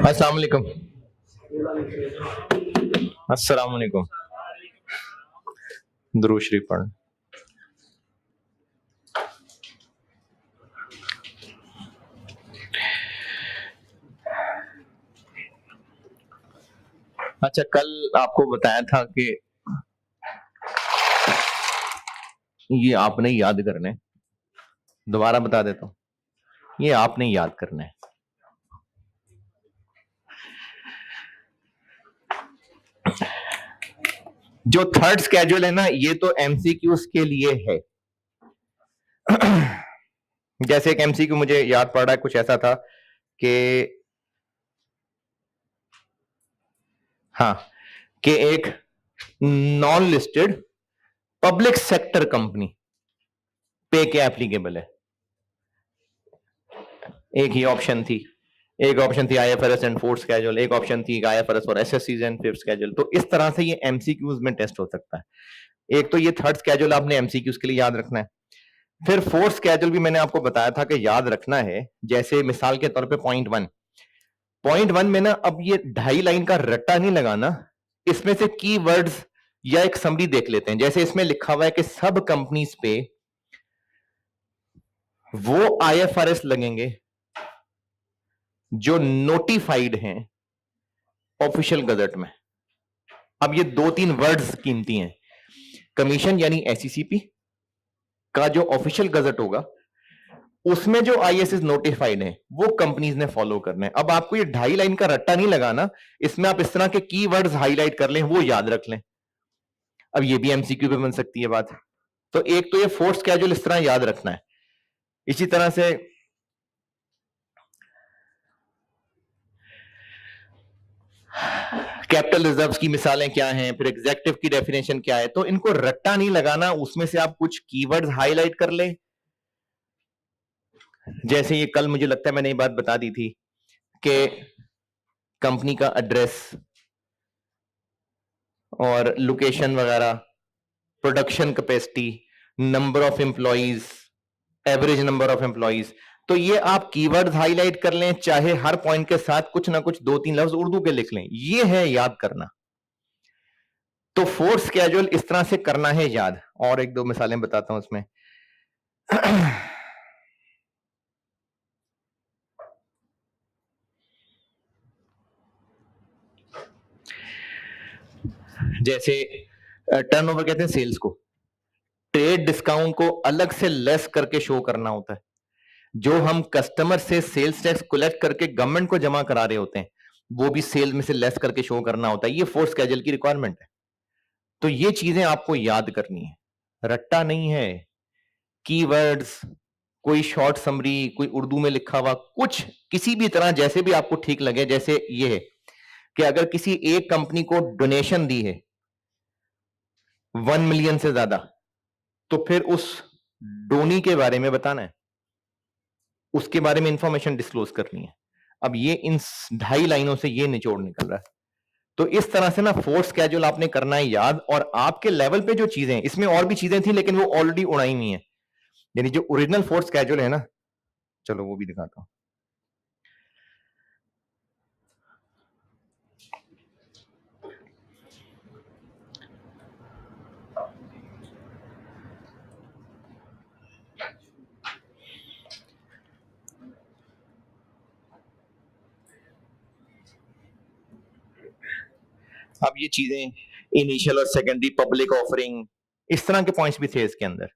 अस्सलाम वालेकुम। अस्सलाम वालेकुम। दुरूद शरीफ पढ़। अच्छा, कल आपको बताया था कि ये आपने याद करना है। दोबारा बता देता हूँ, ये आपने याद करना है। जो थर्ड स्केड्यूल है ना, ये तो एमसीक्यूज के लिए है। जैसे एक एमसीक्यू मुझे याद पड़ रहा है, कुछ ऐसा था कि हाँ, कि एक non listed public sector company पे क्या एप्लीकेबल है। एक ही ऑप्शन थी, एक ऑप्शन थी आईएफआरएस एंड फोर्थ स्केड्यूल, एक ऑप्शन थी आईएफआरएस फॉर एसएससीज एंड फिफ्थ स्केड्यूल। तो इस तरह से ये एमसीक्यूज में टेस्ट हो सकता है। एक तो ये थर्ड स्केड्यूल आपने एमसीक्यूज के लिए याद रखना है। फिर फोर्थ स्केड्यूल भी मैंने आपको बताया था कि याद रखना है। जैसे मिसाल के तौर पे पॉइंट वन में ना, अब ये 2.5 लाइन का रट्टा नहीं लगाना, इसमें से कीवर्ड्स या एक समरी देख लेते हैं। जैसे इसमें लिखा हुआ है कि सब कंपनीज पे वो आईएफआरएस लगेंगे जो नोटिफाइड हैं ऑफिशियल गजट में। अब ये 2-3 वर्ड्स कीमती हैं। कमीशन यानी एसईसीपी का जो ऑफिशियल गजट होगा, उसमें जो आईएसएस नोटिफाइड है वो कंपनीज ने फॉलो करना है। अब आपको ये 2.5 लाइन का रट्टा नहीं लगाना, इसमें आप इस तरह के कीवर्ड्स हाईलाइट कर लें, वो याद रख लें। अब ये भी एमसीक्यू पे बन सकती है बात। तो एक तो ये फोर्थ स्केड्यूल इस तरह याद रखना है। इसी तरह से कैपिटल रिजर्व्स की मिसालें क्या हैं, फिर एग्जेक्टिव की डेफिनेशन क्या है। तो इनको रट्टा नहीं लगाना, उसमें से आप कुछ कीवर्ड्स हाईलाइट कर लें। जैसे ये कल मुझे लगता है मैंने ये बात बता दी थी कि कंपनी का एड्रेस और लोकेशन वगैरह, production capacity, number of employees, average number of employees, तो ये आप कीवर्ड्स हाईलाइट कर लें, चाहे हर पॉइंट के साथ कुछ ना कुछ 2-3 लफ्ज उर्दू के लिख लें। ये है याद करना। तो फोर्थ स्केड्यूल इस तरह से करना है याद। और एक दो मिसालें बताता हूं उसमें। जैसे टर्नओवर कहते हैं सेल्स को, ट्रेड डिस्काउंट को अलग से लेस करके शो करना होता है। जो हम कस्टमर से सेल्स टैक्स कलेक्ट करके गवर्नमेंट को जमा करा रहे होते हैं, वो भी सेल में से लेस करके शो करना होता है। ये फोर्थ स्केड्यूल की रिक्वायरमेंट है। तो ये चीजें आपको याद करनी है, रट्टा नहीं है। कीवर्ड्स, कोई शॉर्ट समरी, कोई उर्दू में लिखा हुआ कुछ, किसी भी तरह जैसे भी आपको ठीक लगे। जैसे ये है कि अगर किसी एक कंपनी को डोनेशन दी है 1 मिलियन से ज्यादा, तो फिर उस डोनी के बारे में बताना है, उसके बारे में इंफॉर्मेशन डिस्क्लोज करनी है। अब ये इन 2.5 लाइनों से ये निचोड़ निकल रहा है। तो इस तरह से ना फोर्थ स्केड्यूल आपने करना है याद। और आपके लेवल पे जो चीजें हैं, इसमें और भी चीजें थी लेकिन वो ऑलरेडी उड़ाई हुई हैं। यानी जो ओरिजिनल फोर्थ स्केड्यूल है ना, चलो वो भी दिखाता हूं। अब ये चीजें इनिशियल और सेकेंडरी पब्लिक ऑफरिंग, इस तरह के पॉइंट्स भी थे इसके अंदर।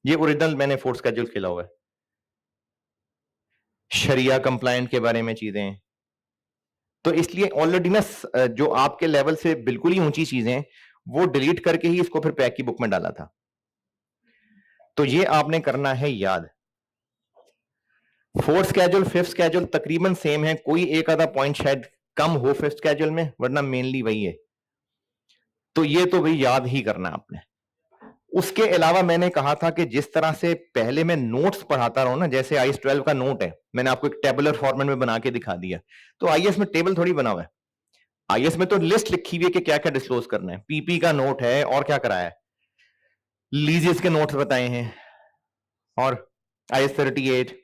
ये ओरिजिनल मैंने फोर्थ स्केड्यूल खेला हुआ है। शरिया कंप्लायंट के बारे में चीजें। तो इसलिए ऑलरेडी ना जो आपके लेवल से बिल्कुल ही ऊंची चीजें, वो डिलीट करके ही इसको फिर पैक की बुक में डाला था। तो ये आपने करना है याद। फोर्थ स्केड्यूल फिफ्थ स्केड्यूल तकरीबन सेम है, कोई एक आधा पॉइंट शायद कम हो फिफ्थ स्केड्यूल में, वरना मेनली वही है। तो ये तो भाई याद ही करना आपने। उसके अलावा मैंने कहा था कि जिस तरह से पहले मैं नोट्स पढ़ाता रहूं ना, जैसे आईएस 12 का नोट है, मैंने आपको एक टेबुलर फॉर्मेट में बना के दिखा दिया। तो आईएस में टेबल थोड़ी बना हुआ है। आईएस में तो लिस्ट लिखी हुई है कि क्या क्या डिस्क्लोज करना है। पीपी का नोट है, और क्या कराया है, लीजेस के नोट्स बताए हैं, और आईएस 38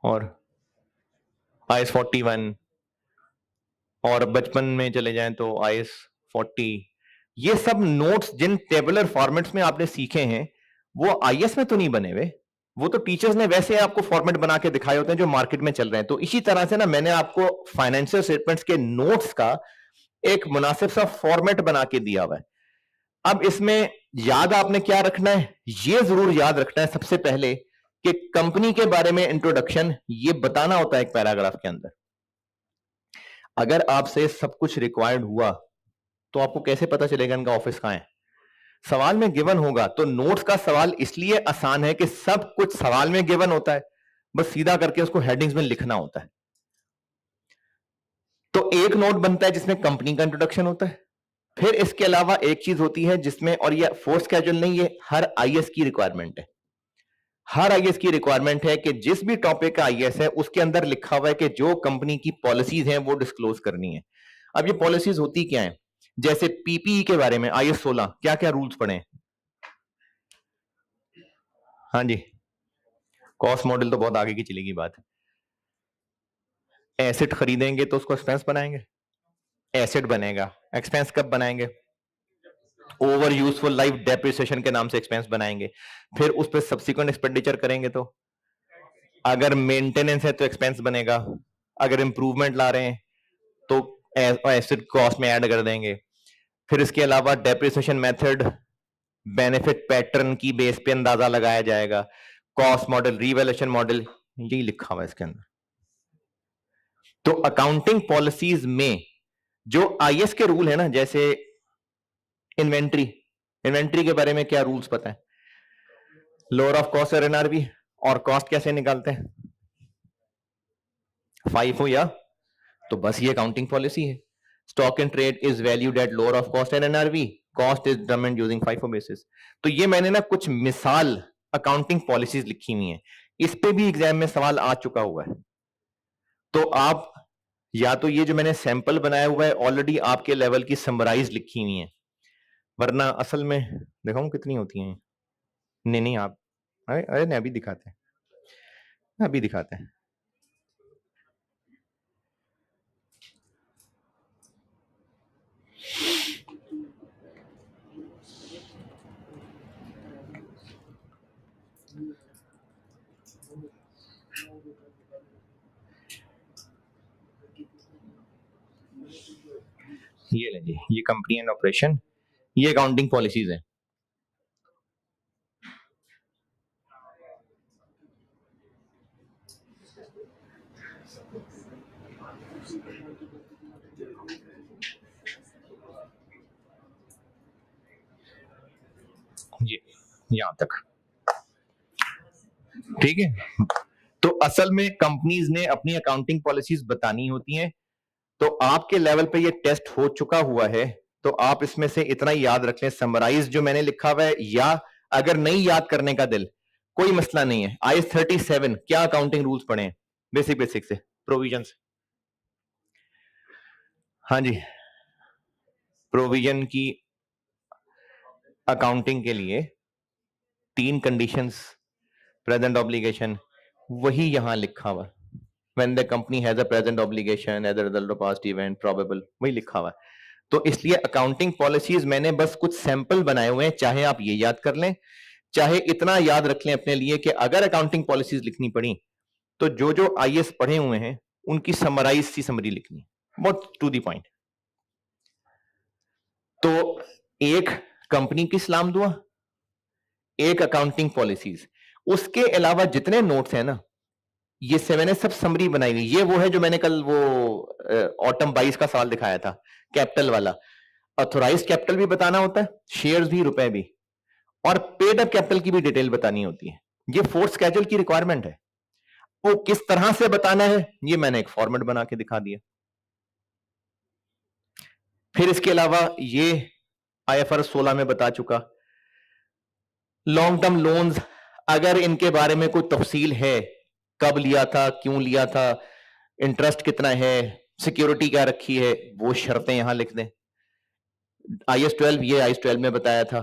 और IS 41, और बचपन में चले जाएं तो IS 40, ये सब नोट्स जिन टेबुलर फॉर्मेट्स में आपने सीखे हैं वो IS में तो नहीं बने हुए, वो तो टीचर्स ने वैसे आपको फॉर्मेट बना के दिखाए होते हैं जो मार्केट में चल रहे हैं। तो इसी तरह से ना मैंने आपको फाइनेंशियल स्टेटमेंट्स के नोट्स का एक मुनासिब सा फॉर्मेट बना के दिया हुआ है। अब इसमें याद आपने क्या रखना है, ये जरूर याद रखना है सबसे पहले कि कंपनी के बारे में इंट्रोडक्शन ये बताना होता है एक पैराग्राफ के अंदर। अगर आपसे सब कुछ रिक्वायर्ड हुआ तो आपको कैसे पता चलेगा इनका ऑफिस कहां है? सवाल में गिवन होगा तो नोट्स का सवाल इसलिए आसान है कि सब कुछ सवाल में गिवन होता है, बस सीधा करके उसको हेडिंग्स में लिखना होता है। तो एक नोट बनता है जिसमें कंपनी का इंट्रोडक्शन होता है, फिर इसके अलावा एक चीज होती है जिसमें, और ये फोर्स कैजुअल नहीं, ये हर आईएएस की रिक्वायरमेंट है, हर आईएएस की रिक्वायरमेंट है कि जिस भी टॉपिक का आईएएस है उसके अंदर लिखा हुआ है कि जो कंपनी की पॉलिसीज हैं वो डिस्क्लोज करनी है। अब ये पॉलिसीज होती क्या है, जैसे पीपीई के बारे में IS 16 क्या क्या रूल्स पढ़े हैं? हाँ जी, कॉस्ट मॉडल तो बहुत आगे की चलेगी बात। एसेट खरीदेंगे तो उसको एक्सपेंस बनाएंगे, एसेट बनेगा, एक्सपेंस कब बनाएंगे? ओवर यूजफुल लाइफ डेप्रिसिएशन के नाम से एक्सपेंस बनाएंगे, फिर उस पर सब्सिक्वेंट एक्सपेंडिचर करेंगे तो अगर मेंटेनेंस है तो एक्सपेंस बनेगा, अगर इंप्रूवमेंट ला रहे हैं तो एसेट कॉस्ट में ऐड कर देंगे। फिर इसके अलावा डेप्रिसिएशन मेथड बेनिफिट पैटर्न की बेस पे अंदाजा लगाया जाएगा, कॉस्ट मॉडल, रिवैल्यूएशन मॉडल, यही लिखा हुआ है इसके अंदर। तो अकाउंटिंग पॉलिसीज में जो आईएएस के रूल है ना, जैसे इन्वेंट्री, इन्वेंट्री के बारे में क्या रूल्स पता है? लोअर ऑफ कॉस्ट और एनआरवी, और कॉस्ट कैसे निकालते हैं? 5 हो या, तो बस ये अकाउंटिंग पॉलिसी है। Stock in trade is valued at lower of cost and NRV, cost is determined using FIFO basis. तो ये मैंने ना कुछ मिसाल अकाउंटिंग पॉलिसीज लिखी हुई हैं, इस पे भी एग्जाम में सवाल आ चुका हुआ है। तो आप या तो ये जो मैंने सैंपल बनाया हुआ है ऑलरेडी आपके लेवल की समराइज लिखी हुई है, वरना असल में दिखाऊं कितनी होती हैं? नहीं नहीं, आप अरे अरे नहीं, अभी दिखाते हैं, अभी दिखाते हैं। ये लीजिए, ये कंपनी एंड ऑपरेशन, ये अकाउंटिंग पॉलिसीज है। ये यहां तक ठीक है। तो असल में कंपनीज ने अपनी अकाउंटिंग पॉलिसीज बतानी होती हैं, तो आपके लेवल पे ये टेस्ट हो चुका हुआ है, तो आप इसमें से इतना ही याद रख लें, समराइज जो मैंने लिखा हुआ है, या अगर नहीं याद करने का दिल, कोई मसला नहीं है। IS 37 क्या अकाउंटिंग रूल्स पढ़े हैं बेसिक बेसिक से, प्रोविजन। हाँ जी, प्रोविजन की अकाउंटिंग के लिए 3 कंडीशंस, प्रेजेंट ऑब्लिगेशन, वही यहां लिखा हुआ है। When the company has a present obligation as a result of past event probable, वही लिखा हुआ है। तो इसलिए अकाउंटिंग पॉलिसीज मैंने बस कुछ सैंपल बनाए हुए हैं, चाहे आप ये याद कर लें, चाहे इतना याद रख लें अपने लिए कि अगर अकाउंटिंग पॉलिसीज लिखनी पड़ी तो जो जो IAS पढ़े हुए हैं उनकी समराइज सी समरी लिखनी, बहुत टू दी पॉइंट। तो एक कंपनी की सलाम दुआ, एक अकाउंटिंग पॉलिसीज, उसके अलावा जितने नोट्स हैं ना, ये से मैंने सब समरी बनाई हुई। ये वो है जो मैंने कल वो ऑटम 22 का सवाल दिखाया था, कैपिटल वाला। ऑथोराइज कैपिटल भी बताना होता है, शेयर्स भी, रुपए भी, और पेड अप कैपिटल की भी डिटेल बतानी होती है। ये फोर्थ स्केड्यूल की रिक्वायरमेंट है। वो किस तरह से बताना है ये मैंने एक फॉर्मेट बना के दिखा दिया। फिर इसके अलावा ये IFRS 16 में बता चुका, लॉन्ग टर्म लोन्स, अगर इनके बारे में कोई तफसील है, कब लिया था, क्यों लिया था, इंटरेस्ट कितना है, सिक्योरिटी क्या रखी है, वो शर्तें यहां लिख दें। IS 12, ये IS 12 में बताया था।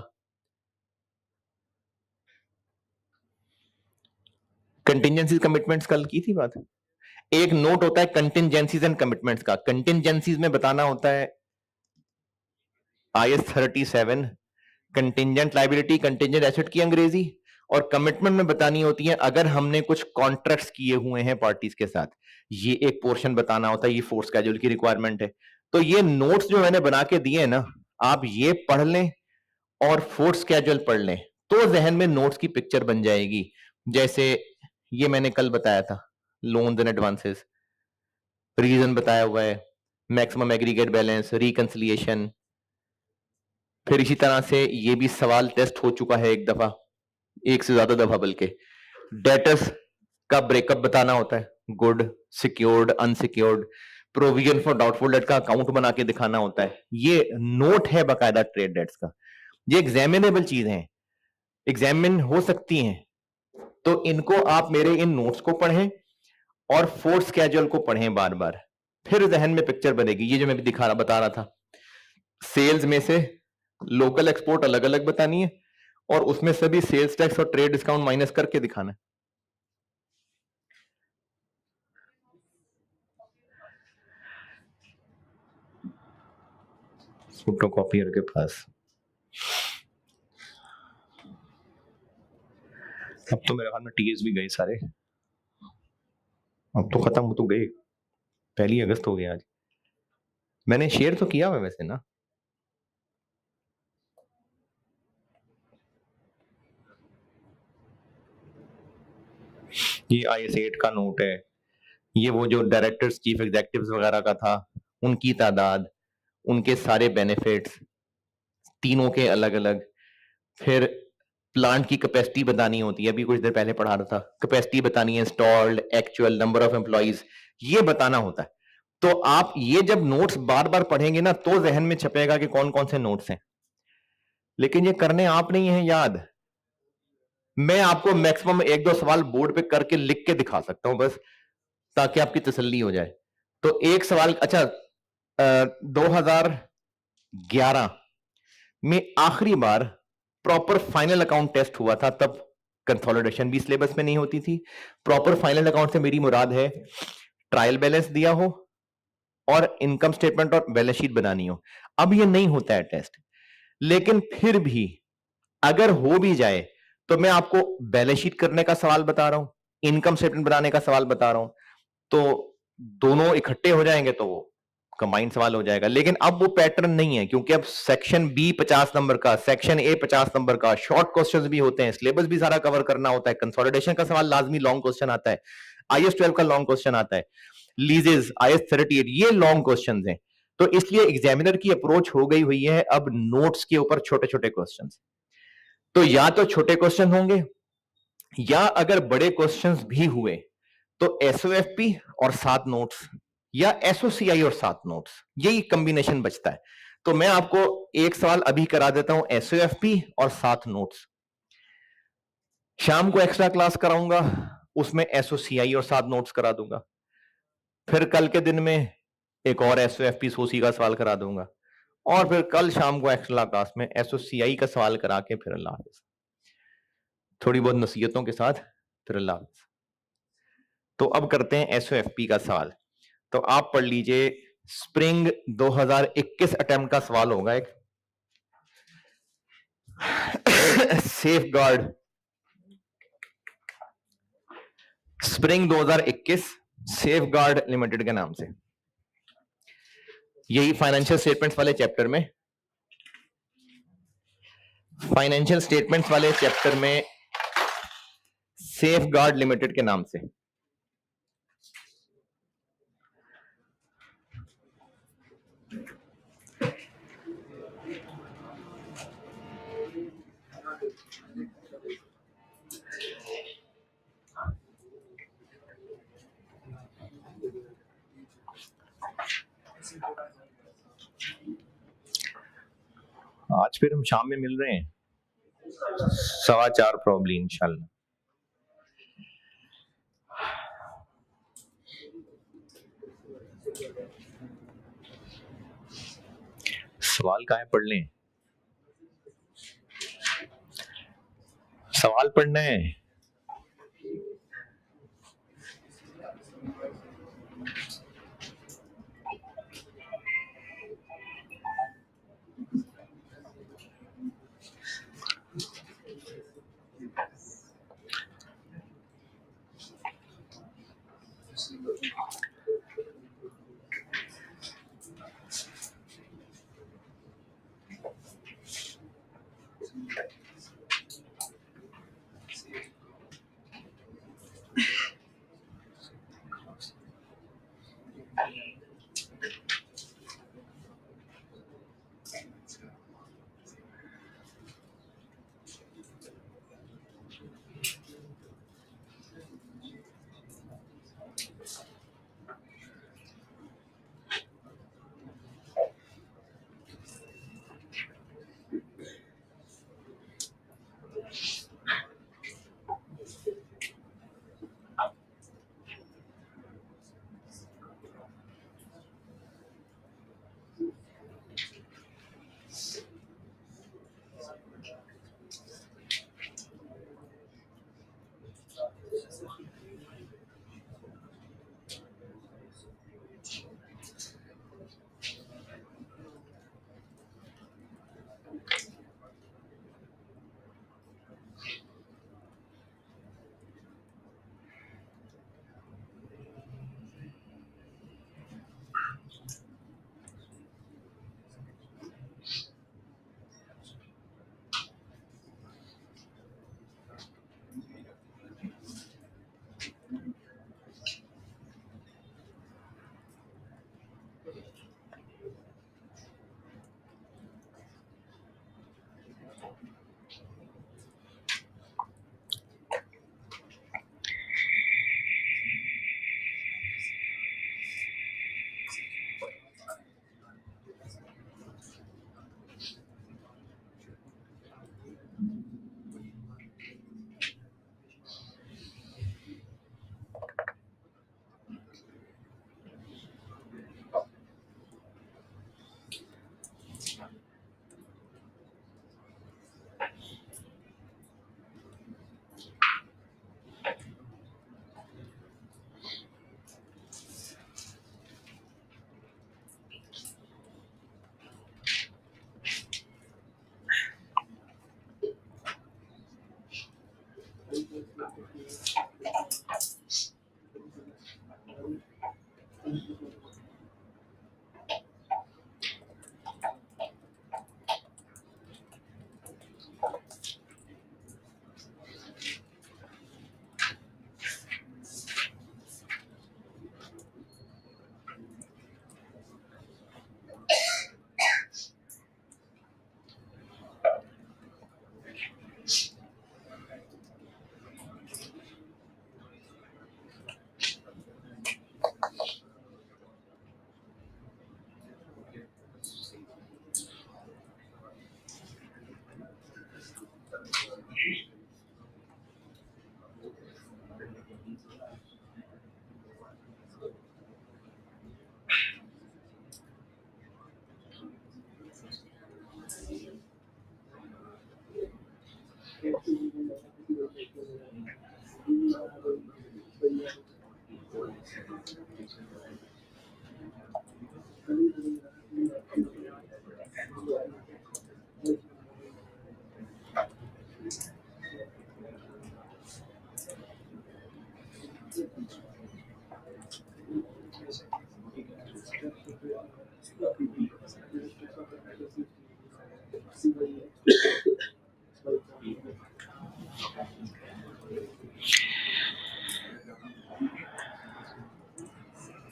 कंटिजेंसी कमिटमेंट्स कल की थी बात, एक नोट होता है कंटिंजेंसीज एंड कमिटमेंट्स का। कंटिंजेंसीज में बताना होता है IS 37 contingent liability, contingent asset की अंग्रेजी, और कमिटमेंट में बतानी होती है अगर हमने कुछ कॉन्ट्रैक्ट्स किए हुए हैं पार्टीज के साथ, ये एक पोर्शन बताना होता है। ये फोर्स कैजुअल की रिक्वायरमेंट है। तो ये नोट्स जो मैंने बना के दिए हैं ना, आप ये पढ़ लें और फोर्स कैजुअल पढ़ लें तो जहन में नोट्स की पिक्चर बन जाएगी। जैसे ये मैंने कल बताया था, लोन्स एंड एडवांसेस, रीजन बताया हुआ है, मैक्सिमम एग्रीगेट बैलेंस, रिकंसिलिएशन। फिर इसी तरह से ये भी सवाल टेस्ट हो चुका है एक दफा, एक से ज्यादा दफा बल्कि। डेटर्स का ब्रेकअप बताना होता है, good, secured, unsecured, provision for doubtful debt का अकाउंट बना के दिखाना होता है। ये नोट है बकायदा ट्रेड डेट्स का। ये एग्जामिनेबल चीजें हैं, एग्जामिन हो सकती हैं। तो इनको आप मेरे इन नोट्स को पढ़ें और फोर्स कैजुअल को पढ़ें बार बार, फिर जहन में पिक्चर बनेगी। ये जो मैं भी बता रहा था, सेल्स में से लोकल एक्सपोर्ट अलग अलग बतानी है और उसमें से भी सेल्स टैक्स और ट्रेड डिस्काउंट माइनस करके दिखाना है। फोटो कॉपियर के पास अब तो मेरे ख्याल में टीएस भी गए सारे, अब तो खत्म हो तो गए। 1 अगस्त हो गया आज। मैंने शेयर तो किया हुआ वैसे ना। ये IS 8 का नोट है। ये वो जो डायरेक्टर्स, चीफ एग्जीक्यूटिव्स वगैरह का था, उनकी तादाद, उनके सारे बेनिफिट्स तीनों के अलग अलग। फिर प्लांट की कैपेसिटी बतानी होती है, अभी कुछ देर पहले पढ़ा रहा था, कैपेसिटी बतानी है, installed, actual, number of employees, ये बताना होता है। तो आप ये जब नोट्स बार बार पढ़ेंगे ना तो जहन में छपेगा कि कौन कौन से नोट्स हैं। लेकिन ये करने आप नहीं है याद। मैं आपको मैक्सिमम 1-2 सवाल बोर्ड पे करके लिख के दिखा सकता हूं बस, ताकि आपकी तसल्ली हो जाए। तो एक सवाल, अच्छा, 2011 में आखिरी बार प्रॉपर फाइनल अकाउंट टेस्ट हुआ था, तब कंसोलिडेशन भी सिलेबस में नहीं होती थी। प्रॉपर फाइनल अकाउंट से मेरी मुराद है ट्रायल बैलेंस दिया हो और इनकम स्टेटमेंट और बैलेंस शीट बनानी हो। अब ये नहीं होता है टेस्ट, लेकिन फिर भी अगर हो भी जाए तो मैं आपको बैलेंस शीट करने का सवाल बता रहा हूं, इनकम स्टेटमेंट बनाने का सवाल बता रहा हूं। तो दोनों इकट्ठे हो जाएंगे तो वो कंबाइंड सवाल हो जाएगा। लेकिन अब वो पैटर्न नहीं है, क्योंकि अब सेक्शन बी 50 नंबर का, सेक्शन ए 50 नंबर का, शॉर्ट क्वेश्चंस भी होते हैं, सिलेबस भी सारा कवर करना होता है, कंसोलिडेशन का सवाल लाजमी लॉन्ग क्वेश्चन आता है, IS 12 का लॉन्ग क्वेश्चन आता है, लीजेस IS 38, ये लॉन्ग क्वेश्चन हैं। तो इसलिए एग्जामिनर की अप्रोच हो गई हुई है अब नोट्स के ऊपर छोटे छोटे क्वेश्चन। तो या तो छोटे क्वेश्चन होंगे, या अगर बड़े क्वेश्चंस भी हुए तो SOFP और 7 नोट्स, या SOCI और 7 नोट्स, यही कॉम्बिनेशन बचता है। तो मैं आपको एक सवाल अभी करा देता हूं, SOFP और 7 नोट्स। शाम को एक्स्ट्रा क्लास कराऊंगा, उसमें SOCI और 7 नोट्स करा दूंगा। फिर कल के दिन में एक और SOFP सोसी का सवाल करा दूंगा, और फिर कल शाम को एक्स्ट्रा क्लास में SOCI का सवाल करा के फिर अल्लाह हाफिज। थोड़ी बहुत नसीहतों के साथ फिर अल्लाह हाफिज। तो अब करते हैं SOFP का सवाल। तो आप पढ़ लीजिए, स्प्रिंग 2021 अटेम्प्ट का सवाल होगा एक। Safe guard, spring 2021 safe guard limited के नाम से, यही फाइनेंशियल स्टेटमेंट्स वाले चैप्टर में, फाइनेंशियल स्टेटमेंट्स वाले चैप्टर में सेफ गार्ड लिमिटेड के नाम से। आज फिर हम शाम में मिल रहे हैं 4:15 प्रॉब्ली इंशाल्लाह। सवाल कहाँ है, पढ़ लें, सवाल पढ़ना है।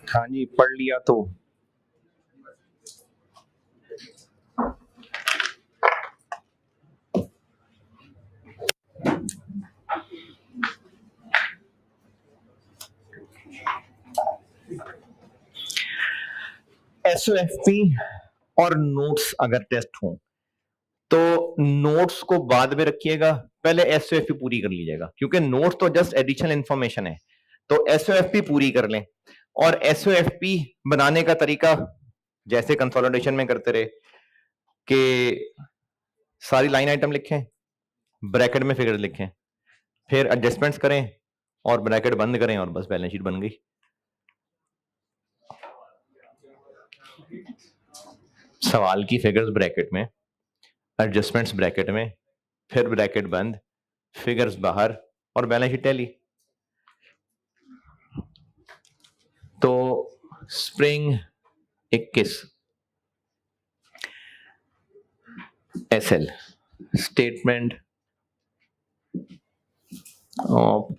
हाँ जी, पढ़ लिया तो एसओएफपी और नोट्स अगर टेस्ट हो तो नोट्स को बाद में रखिएगा, पहले एसओएफपी पूरी कर लीजिएगा, क्योंकि नोट्स तो जस्ट एडिशनल इंफॉर्मेशन है। तो एसओएफपी पूरी कर लें, और एसओएफपी बनाने का तरीका जैसे कंसोलिडेशन में करते रहे कि सारी लाइन आइटम लिखें, ब्रैकेट में फिगर लिखें, फिर एडजस्टमेंट्स करें और ब्रैकेट बंद करें और बस बैलेंस शीट बन गई। सवाल की फिगर्स ब्रैकेट में, एडजस्टमेंट्स ब्रैकेट में, फिर ब्रैकेट बंद, फिगर्स बाहर और बैलेंस शीट टैली। तो spring 21 SL statement of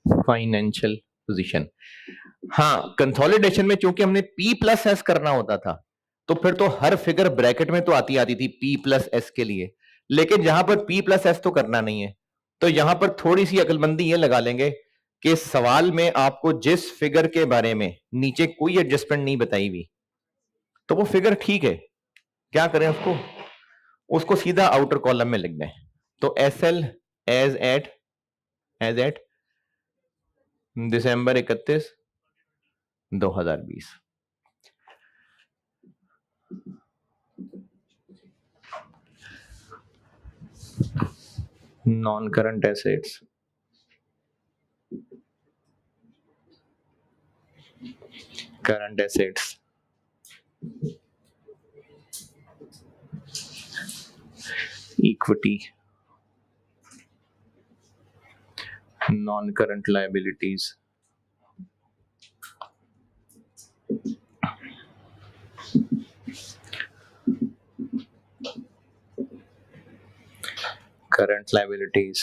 financial position. हाँ, कंसोलिडेशन में चूंकि हमने P प्लस एस करना होता था, तो फिर तो हर फिगर ब्रैकेट में तो आती थी P प्लस एस के लिए, लेकिन यहां पर P प्लस एस तो करना नहीं है। तो यहां पर थोड़ी सी अकलमंदी ये लगा लेंगे कि सवाल में आपको जिस फिगर के बारे में नीचे कोई एडजस्टमेंट नहीं बताई हुई, तो वो फिगर ठीक है, क्या करें उसको सीधा आउटर कॉलम में लिख दें। तो एस एल एज एट दिसंबर 31 2020। Non current assets, current assets, equity, non current liabilities, current liabilities,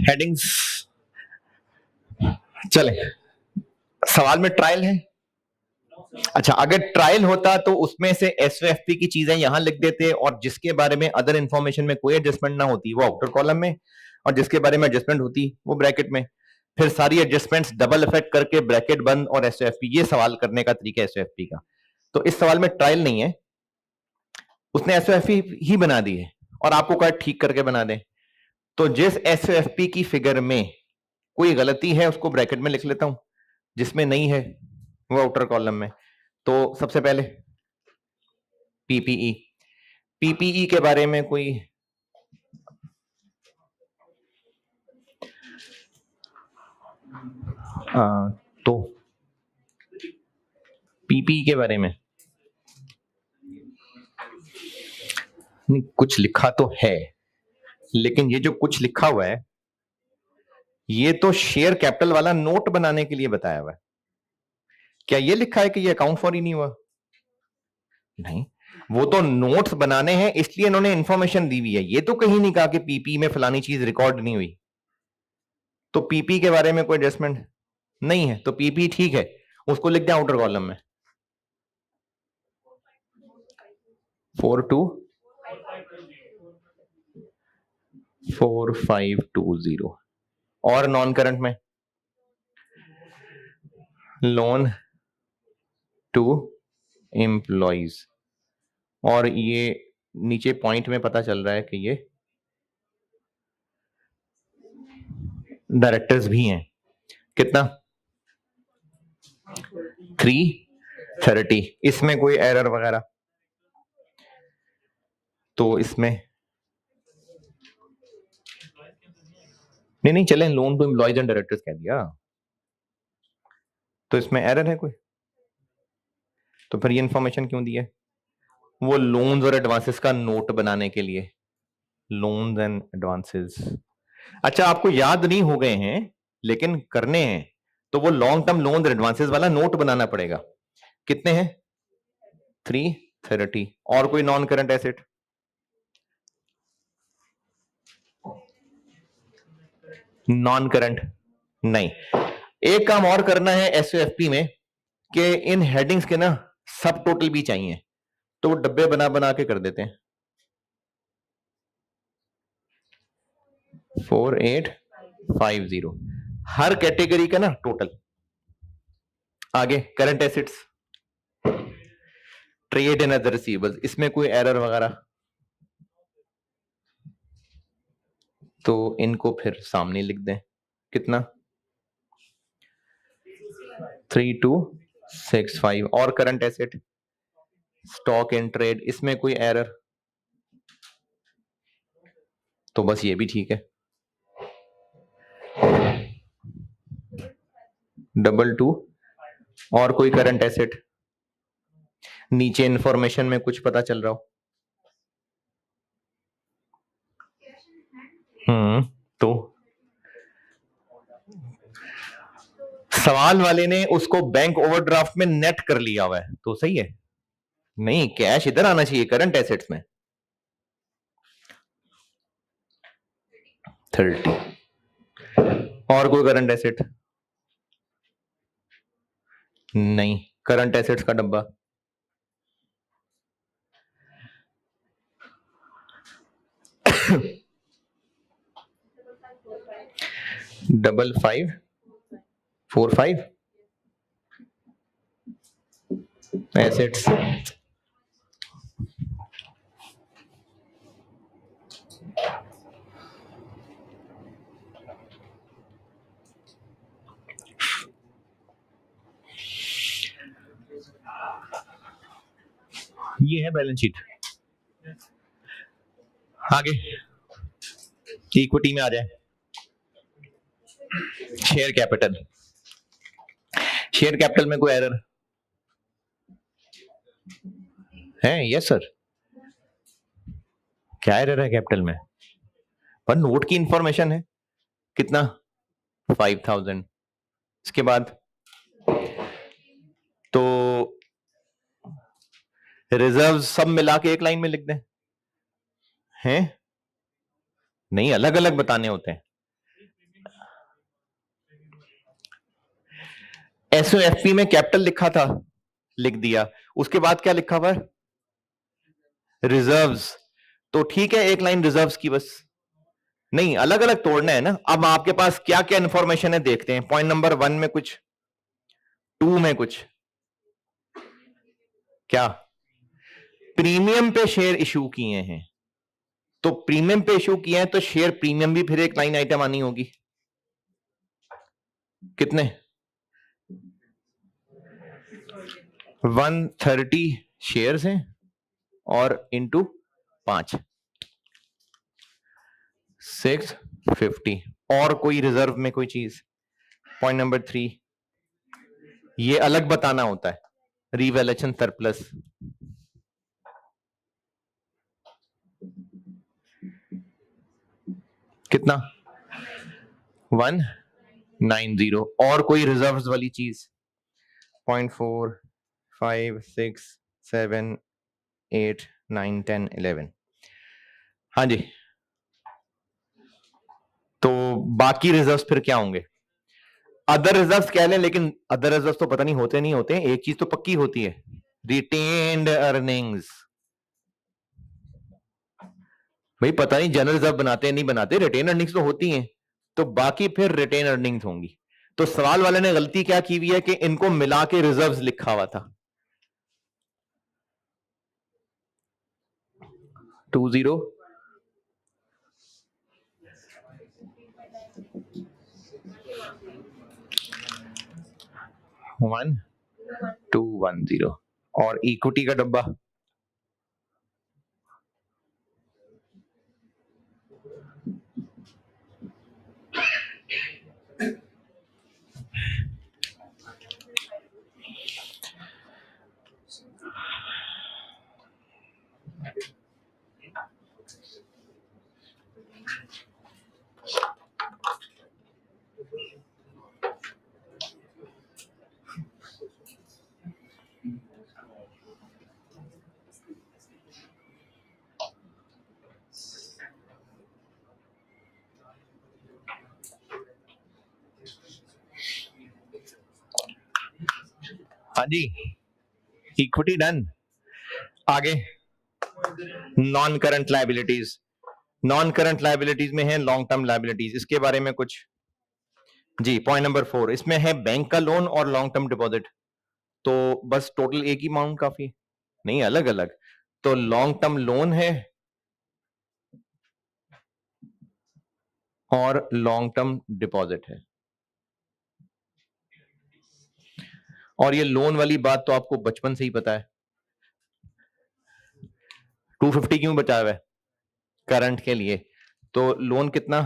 headings चले, सवाल में ट्रायल है। अच्छा, अगर ट्रायल होता तो उसमें से एसओएफपी की चीजें यहां लिख देते और जिसके बारे में अदर इंफॉर्मेशन में कोई एडजस्टमेंट ना होती वो आउटर कॉलम में, और जिसके बारे में एडजस्टमेंट होती वो ब्रैकेट में। फिर सारी एडजस्टमेंट्स डबल इफेक्ट करके ब्रैकेट बंद और एसओएफपी, ये सवाल करने का तरीका एसओएफपी का। तो इस सवाल में ट्रायल नहीं है, उसने एसओएफपी ही बना दी है और आपको कहा ठीक करके बना दे। तो जिस एसओएफपी की फिगर में कोई गलती है उसको ब्रैकेट में लिख लेता हूं, जिसमें नहीं है वो आउटर कॉलम में। तो सबसे पहले पीपीई, पीपीई के बारे में कोई तो पीपीई के बारे में नहीं, कुछ लिखा तो है, लेकिन ये जो कुछ लिखा हुआ है ये तो शेयर कैपिटल वाला नोट बनाने के लिए बताया हुआ है। क्या ये लिखा है कि ये अकाउंट फॉर ही नहीं हुआ? नहीं, वो तो नोट्स बनाने हैं इसलिए इन्होंने इंफॉर्मेशन दी हुई है। ये तो कहीं नहीं कहा कि पीपी में फलानी चीज रिकॉर्ड नहीं हुई। तो पीपी के बारे में कोई एडजस्टमेंट नहीं है, तो पीपी ठीक है, उसको लिख दें आउटर कॉलम में 4520। और नॉन करंट में लोन टू एम्प्लॉइज, और ये नीचे पॉइंट में पता चल रहा है कि ये डायरेक्टर्स भी हैं। कितना? 330। इसमें कोई एरर वगैरह? तो इसमें नहीं चले, loan to employees and directors कह दिया, तो इसमें एरर है कोई? तो फिर ये इंफॉर्मेशन क्यों दी है? वो लोन्स और एडवांसेस का नोट बनाने के लिए, लोन्स एंड एडवांसेस। अच्छा, आपको याद नहीं हो गए हैं लेकिन करने हैं, तो वो लॉन्ग टर्म लोन एडवांसेस वाला नोट बनाना पड़ेगा। कितने हैं? 330। और कोई non current asset? Non current नहीं। एक काम और करना है एसओएफपी में कि इन हेडिंग्स के ना सब टोटल भी चाहिए, तो वो डब्बे बना बना के कर देते हैं। 4850 हर कैटेगरी का ना टोटल। आगे current assets, trade and other receivables, इसमें कोई एरर वगैरह? तो इनको फिर सामने लिख दें। कितना? 3265। और current asset, stock in trade, इसमें कोई एरर? तो बस ये भी ठीक है। 22। और कोई करंट एसेट नीचे इंफॉर्मेशन में कुछ पता चल रहा हो? तो सवाल वाले ने उसको बैंक ओवरड्राफ्ट में नेट कर लिया हुआ है, तो सही है। नहीं, कैश इधर आना चाहिए करंट एसेट्स में। 30। और कोई करंट एसेट? नहीं, करंट एसेट्स का डब्बा। 5545 एसेट्स। ये है बैलेंस शीट। आगे इक्विटी में आ जाए, शेयर कैपिटल। शेयर कैपिटल में कोई एरर है? Yes sir. क्या एरर है कैपिटल में? पर नोट की इंफॉर्मेशन है कितना, 5000। इसके बाद तो रिजर्व सब मिला के एक लाइन में लिख दें? हैं? नहीं, अलग अलग बताने होते हैं। एसओएफपी में कैपिटल लिखा था, लिख दिया। उसके बाद क्या लिखा हुआ? रिजर्व्स। तो ठीक है, एक लाइन रिजर्व्स की बस। नहीं, अलग अलग तोड़ना है ना। अब आपके पास क्या क्या इंफॉर्मेशन है देखते हैं। पॉइंट नंबर 1 में कुछ, 2 में कुछ, क्या प्रीमियम पे शेयर इशू किए हैं। तो प्रीमियम पे इशू किए हैं तो शेयर प्रीमियम भी फिर एक लाइन आइटम आनी होगी। कितने? 130 शेयर्स हैं और इंटू 5, 650। और कोई रिजर्व में कोई चीज? पॉइंट नंबर 3, ये अलग बताना होता है। रिवैल्यूएशन सरप्लस, कितना? 190। और कोई रिजर्व्स वाली चीज? 0.4, 5, 6, 7, 8, 9, 10, 11। हाँ जी। तो बाकी रिजर्व्स फिर क्या होंगे? अदर रिजर्व्स कह लें, लेकिन अदर रिजर्व्स तो पता नहीं होते नहीं होते। एक चीज तो पक्की होती है, रिटेन्ड अर्निंग्स। भाई पता नहीं जनरल रिजर्व बनाते हैं नहीं बनाते, रिटेन अर्निंग्स तो होती हैं। तो बाकी फिर रिटेन अर्निंग्स होंगी। तो सवाल वाले ने गलती क्या की हुई है कि इनको मिला के रिजर्व्स लिखा हुआ था। 20 1210 और इक्विटी का डब्बा हाँ जी, इक्विटी डन। आगे non current liabilities. Non current liabilities में है लॉन्ग टर्म लायबिलिटीज। इसके बारे में कुछ जी? पॉइंट नंबर 4, इसमें है बैंक का लोन और लॉन्ग टर्म डिपॉजिट। तो बस टोटल एक ही अमाउंट काफी नहीं, अलग अलग। तो लॉन्ग टर्म लोन है और लॉन्ग टर्म डिपॉजिट है। और ये लोन वाली बात तो आपको बचपन से ही पता है। 250 क्यों बचा हुआ है? करंट के लिए। तो लोन कितना?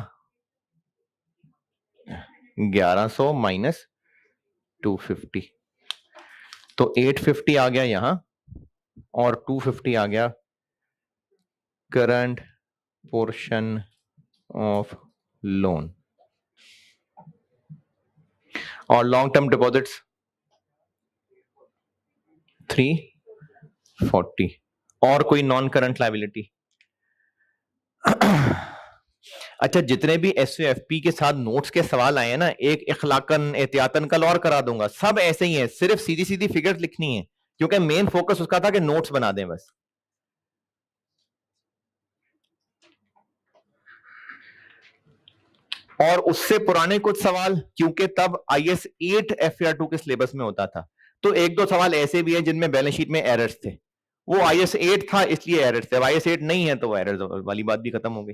1100 माइनस 250, तो 850 आ गया यहां और 250 आ गया करंट पोर्शन ऑफ लोन। और लॉन्ग टर्म डिपॉजिट्स 340। और कोई नॉन करंट लायबिलिटी? अच्छा, जितने भी एसओएफपी के साथ नोट्स के सवाल आए हैं ना, एक इखलाकन एहतियातन कल और करा दूंगा। सब ऐसे ही है, सिर्फ सीधी सीधी फिगर्स लिखनी है, क्योंकि मेन फोकस उसका था कि नोट्स बना दें बस। और उससे पुराने कुछ सवाल, क्योंकि तब IS 8 FR2 के सिलेबस में होता था, तो एक दो सवाल ऐसे भी हैं जिनमें बैलेंस शीट में एरर्स थे। वो IS 8 था इसलिए एरर्स थे, अब IS 8 नहीं है तो एरर्स वाली बात भी खत्म हो गई।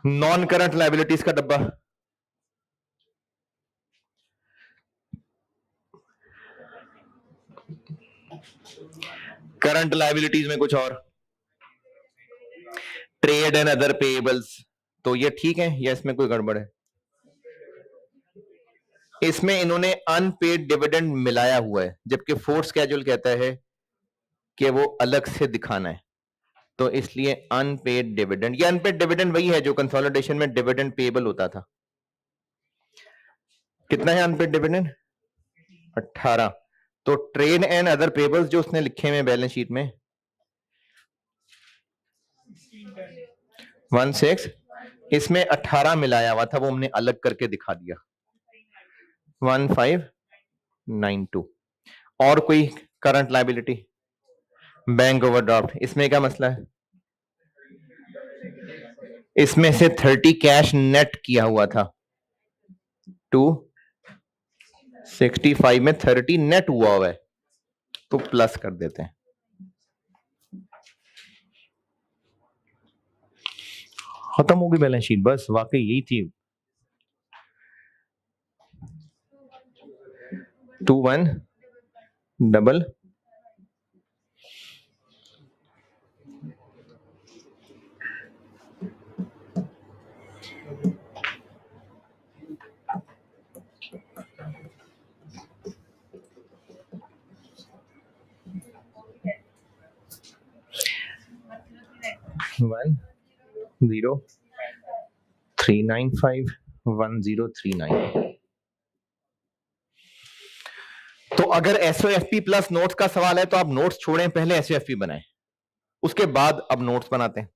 नॉन करंट लायबिलिटीज का डब्बा, करंट लायबिलिटीज में कुछ और, ट्रेड एंड अदर पेएबल्स, तो ये ठीक है या इसमें कोई गड़बड़ है? इसमें इन्होंने अनपेड डिविडेंड मिलाया हुआ है, जबकि फोर्थ स्केड्यूल कहता है कि वो अलग से दिखाना है, तो इसलिए अनपेड डिविडेंड। ये अनपेड डिविडेंड वही है जो कंसोलिडेशन में डिविडेंड पेएबल होता था। कितना है अनपेड डिविडेंड? 18। तो ट्रेड एंड अदर पेएबल्स जो उसने लिखे हुए बैलेंस शीट में 16, इसमें 18 मिलाया हुआ था, वो हमने अलग करके दिखा दिया 1592। और कोई करंट लायबिलिटी? बैंक ओवरड्राफ्ट, इसमें क्या मसला है? इसमें से 30 कैश नेट किया हुआ था, 265 में 30 नेट हुआ है, तो प्लस कर देते हैं। खत्म होगी बैलेंस शीट, बस वाकई यही थी। 21 10,395,1039। तो अगर SOFP प्लस नोट्स का सवाल है तो आप नोट्स छोड़ें, पहले SOFP बनाएं, उसके बाद अब नोट्स बनाते हैं।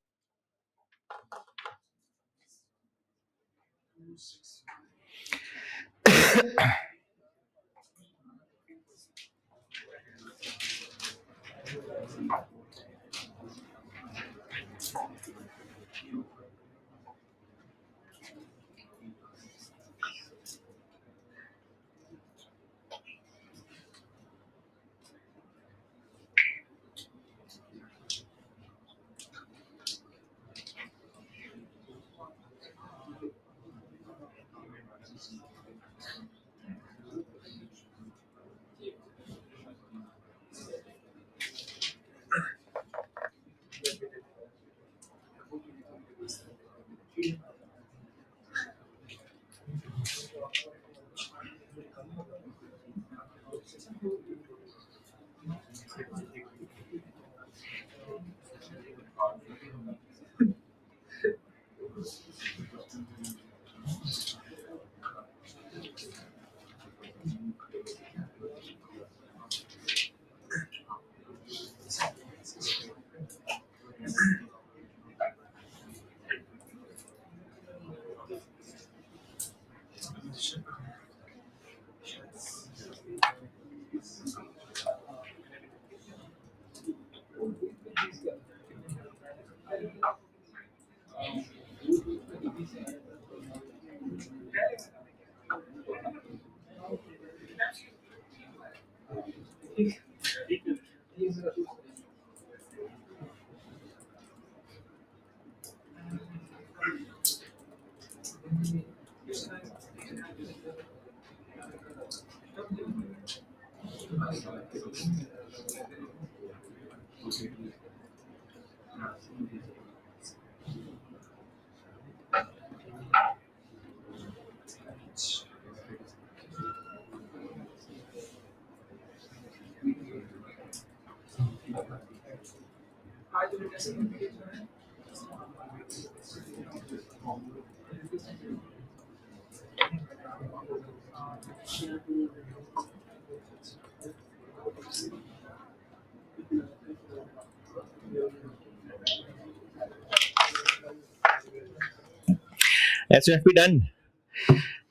SOFP done.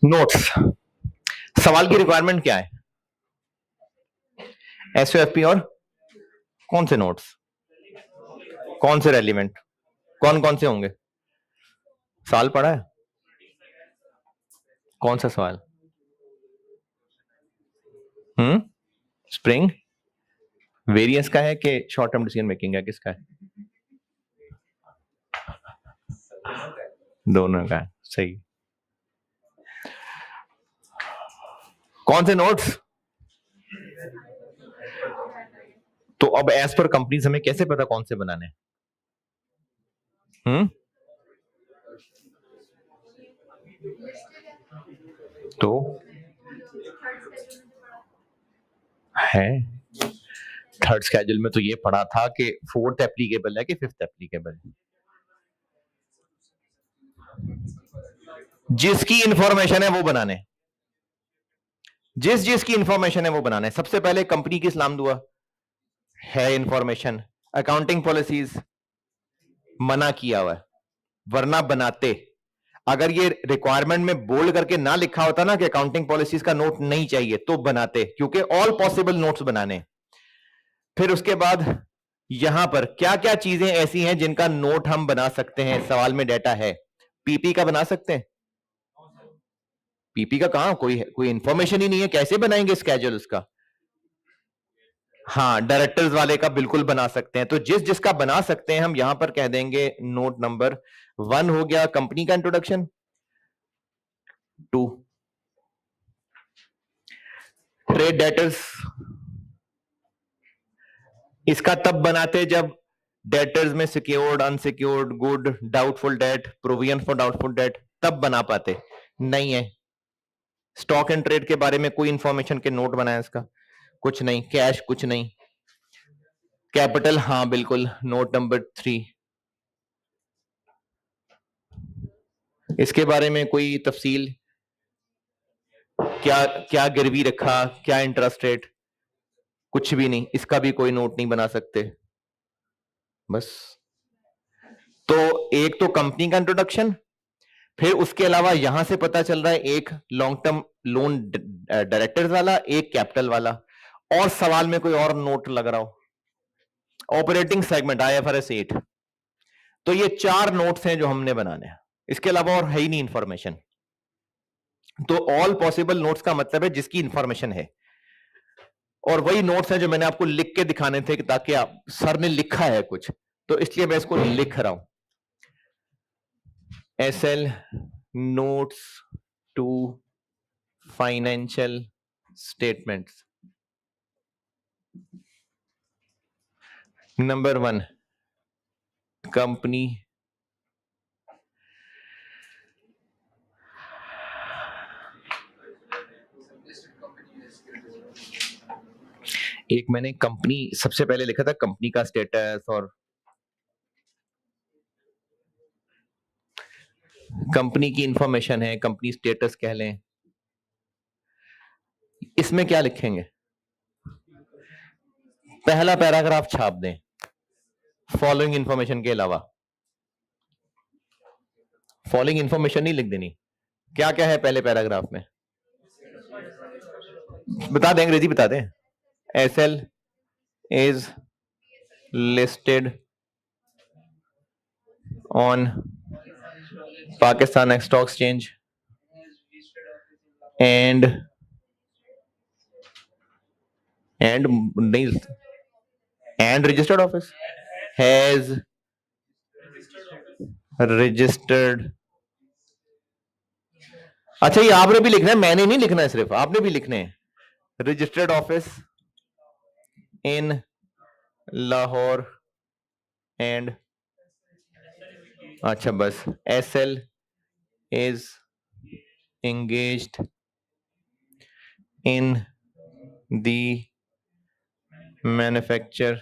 नोट्स, सवाल की रिक्वायरमेंट क्या है? SOFP और कौन से नोट्स, कौन से रेलिवेंट, कौन कौन से होंगे? सवाल पढ़ा है? कौन सा सवाल? स्प्रिंग वेरियंस का है कि शॉर्ट टर्म डिसीजन मेकिंग है, किसका है? दोनों का है, सही। कौन से नोट्स? तो अब एज पर कंपनीज हमें कैसे पता कौन से बनाने? तो है थर्ड स्केड्यूल में तो ये पढ़ा था कि फोर्थ एप्लीकेबल है कि फिफ्थ एप्लीकेबल है। जिसकी इंफॉर्मेशन है वो बनाने, जिसकी इंफॉर्मेशन है वो बनाने। सबसे पहले कंपनी की इस्लाम दुआ है इंफॉर्मेशन, अकाउंटिंग पॉलिसीज मना किया हुआ है, वरना बनाते। अगर ये रिक्वायरमेंट में बोल्ड करके ना लिखा होता ना कि अकाउंटिंग पॉलिसीज का नोट नहीं चाहिए, तो बनाते, क्योंकि ऑल पॉसिबल नोट्स बनाने। फिर उसके बाद यहां पर क्या क्या चीजें ऐसी हैं जिनका नोट हम बना सकते हैं, सवाल में डेटा है। पीपी का बना सकते हैं? पीपी का कहां कोई इंफॉर्मेशन ही नहीं है, कैसे बनाएंगे स्केड्यूल उसका? हाँ, डायरेक्टर्स वाले का बिल्कुल बना सकते हैं। तो जिसका बना सकते हैं हम यहां पर कह देंगे नोट नंबर 1 हो गया कंपनी का इंट्रोडक्शन। 2 ट्रेड डेटर्स, इसका तब बनाते जब डेटर्स में secured, unsecured, good, doubtful debt, provision for doubtful debt, तब बना पाते। नहीं है। स्टॉक एंड ट्रेड के बारे में कोई इंफॉर्मेशन के नोट बनाए इसका? कुछ नहीं। कैश कुछ नहीं। कैपिटल हाँ बिल्कुल, नोट नंबर 3। इसके बारे में कोई तफसील? क्या क्या गिरवी रखा, क्या इंटरेस्ट रेट, कुछ भी नहीं, इसका भी कोई नोट नहीं बना सकते। बस। तो एक तो कंपनी का इंट्रोडक्शन, फिर उसके अलावा यहां से पता चल रहा है एक लॉन्ग टर्म लोन डायरेक्टर्स वाला, एक कैपिटल वाला, और सवाल में कोई और नोट लग रहा हो। Operating segment IFRS 8। तो ये 4 नोट्स हैं जो हमने बनाने हैं, इसके अलावा और है ही नहीं इंफॉर्मेशन। तो ऑल पॉसिबल नोट्स का मतलब है जिसकी इंफॉर्मेशन है, और वही नोट्स हैं जो मैंने आपको लिख के दिखाने थे ताकि आप, सर ने लिखा है कुछ तो इसलिए मैं इसको लिख रहा हूं। SL notes to financial statements. Number 1 company एक मैंने कंपनी सबसे पहले लिखा था, कंपनी का स्टेटस, और कंपनी की इंफॉर्मेशन है, कंपनी स्टेटस कह लें। इसमें क्या लिखेंगे? पहला पैराग्राफ छाप दें फॉलोइंग इंफॉर्मेशन के अलावा। फॉलोइंग इंफॉर्मेशन नहीं लिख देनी। क्या क्या है पहले पैराग्राफ में? बता दें, अंग्रेजी बता दें। SL is listed on Pakistan Stock Exchange and registered office has registered। अच्छा, ये आपने भी लिखना है, मैंने नहीं लिखना है, सिर्फ आपने भी लिखने हैं। Registered office in Lahore and, अच्छा बस, SL is engaged in the manufacture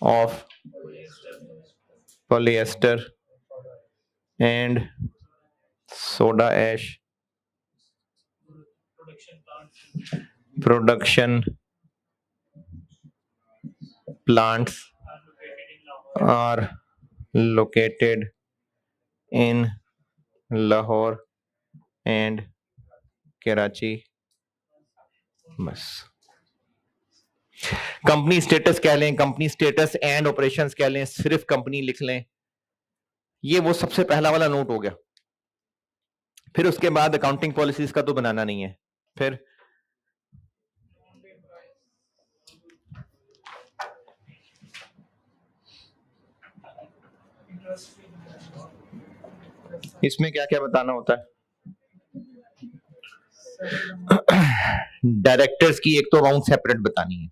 of polyester and soda ash production plants are located in Lahore and Karachi। बस। कंपनी स्टेटस कह लें, कंपनी स्टेटस एंड ऑपरेशंस कह लें, सिर्फ कंपनी लिख लें। ये वो सबसे पहला वाला नोट हो गया। फिर उसके बाद अकाउंटिंग पॉलिसीज का तो बनाना नहीं है। फिर इसमें क्या क्या बताना होता है? डायरेक्टर्स की एक तो अमाउंट सेपरेट बतानी है,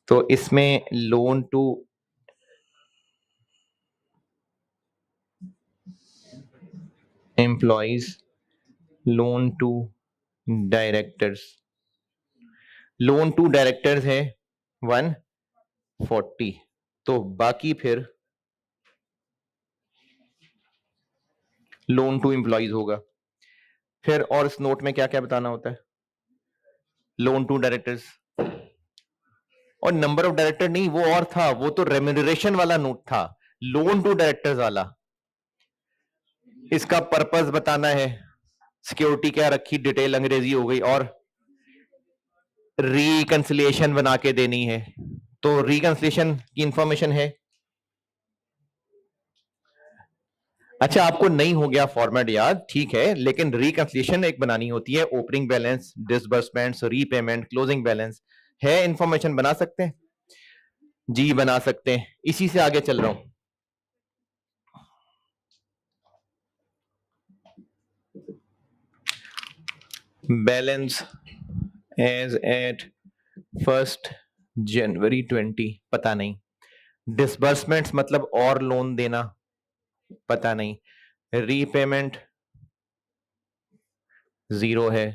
तो इसमें loan to employees, loan to directors, loan to directors है 140, तो बाकी फिर लोन टू एम्प्लॉइज होगा। फिर और इस नोट में क्या क्या बताना होता है? लोन टू डायरेक्टर्स, और नंबर ऑफ डायरेक्टर नहीं, वो और था, वो तो रेम्यूनरेशन वाला नोट था। लोन टू डायरेक्टर्स वाला, इसका पर्पस बताना है, सिक्योरिटी क्या रखी, डिटेल अंग्रेजी हो गई, और रिकंसिलिएशन बना के देनी है। तो रिकंसिलिएशन की इंफॉर्मेशन है। अच्छा, आपको नहीं हो गया फॉर्मेट याद, ठीक है, लेकिन रिकंसिलिएशन एक बनानी होती है, opening balance, disbursements, repayment, closing balance है। इंफॉर्मेशन बना सकते हैं जी, बना सकते हैं। इसी से आगे चल रहा हूं। बैलेंस एज एट 1 जनवरी 20, पता नहीं। डिसबर्समेंट्स मतलब और लोन देना, पता नहीं। रीपेमेंट 0 है।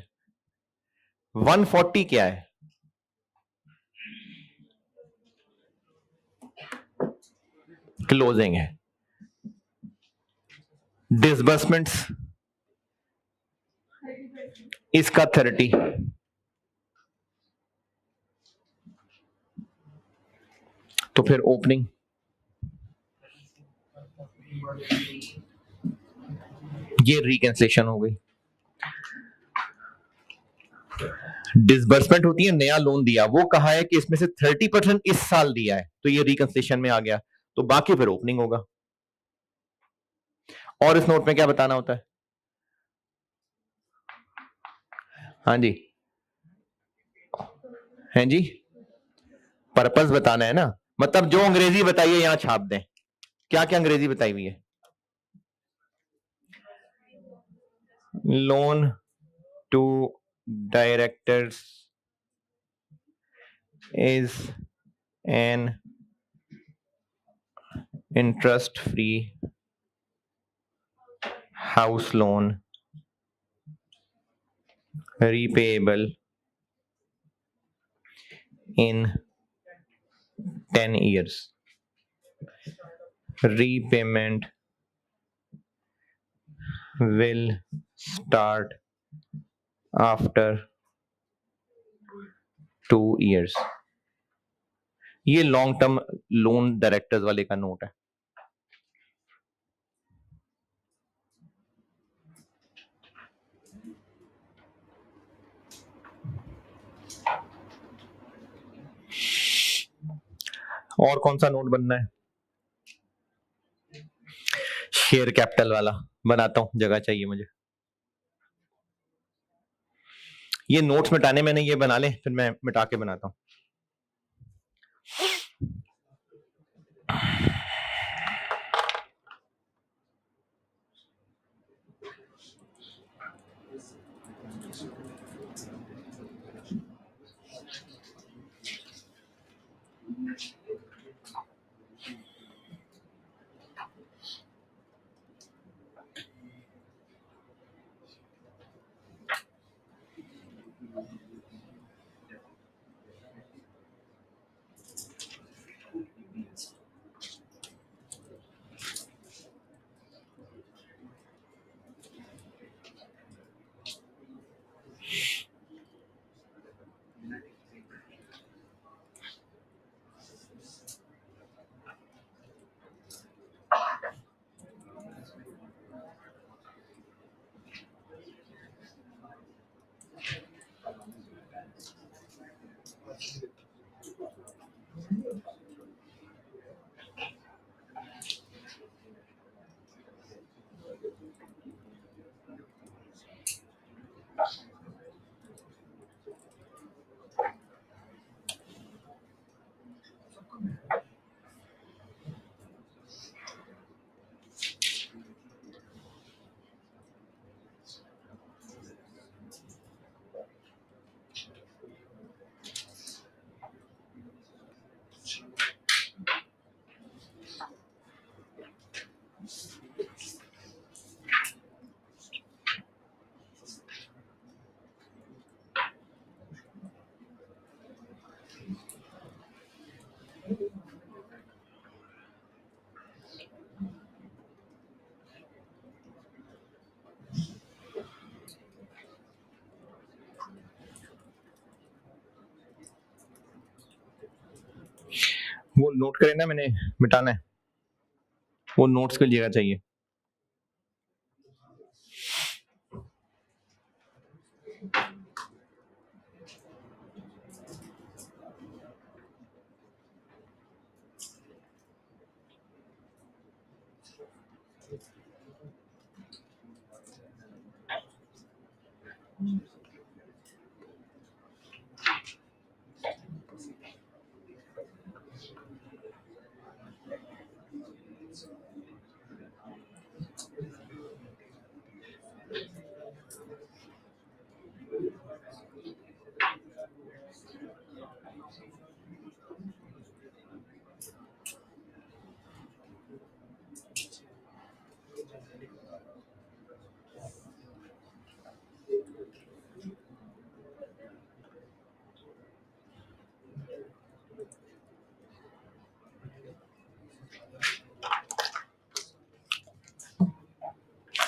140 क्या है? क्लोजिंग है। डिसबर्समेंट्स इसका 30, तो फिर ओपनिंग ये रिकैंसलेशन हो गई। डिसबर्समेंट होती है नया लोन दिया, वो कहा है कि इसमें से 30% इस साल दिया है, तो ये रिकंसिलिएशन में आ गया, तो बाकी फिर ओपनिंग होगा। और इस नोट में क्या बताना होता है? हाँ जी, हैं जी, पर्पस बताना है ना, मतलब जो अंग्रेजी बताई है यहां छाप दें। क्या क्या अंग्रेजी बताई हुई है? Loan to directors is an interest free house loan repayable in 10 years. Repayment will start after 2 years. ये लॉन्ग टर्म लोन डायरेक्टर्स वाले का नोट है। और कौन सा नोट बनना है? शेयर कैपिटल वाला बनाता हूं, जगह चाहिए मुझे। ये नोट्स मिटाने मैंने ये बना ले, फिर मैं मिटा के बनाता हूं। वो नोट करें ना, मैंने मिटाना है, वो नोट्स की जगह चाहिए।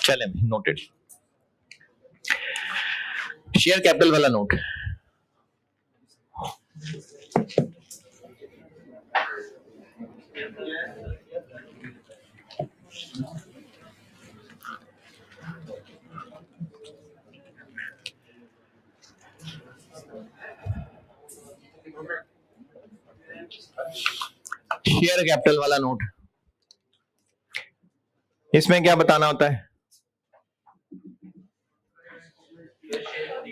चले, नोटेड। शेयर कैपिटल वाला नोट, शेयर कैपिटल वाला नोट, इसमें क्या बताना होता है?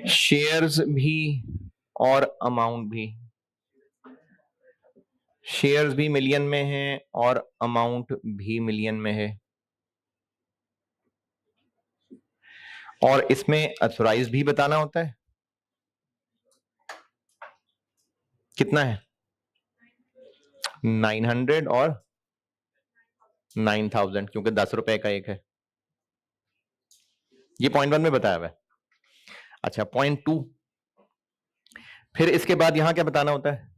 शेयर्स भी और अमाउंट भी। शेयर्स भी मिलियन में है और अमाउंट भी मिलियन में है, और इसमें अथोराइज भी बताना होता है। कितना है? 900 और 9000, क्योंकि 10 रुपए का एक है। ये पॉइंट 1 में बताया हुआ है। अच्छा, पॉइंट 2, फिर इसके बाद यहां क्या बताना होता है?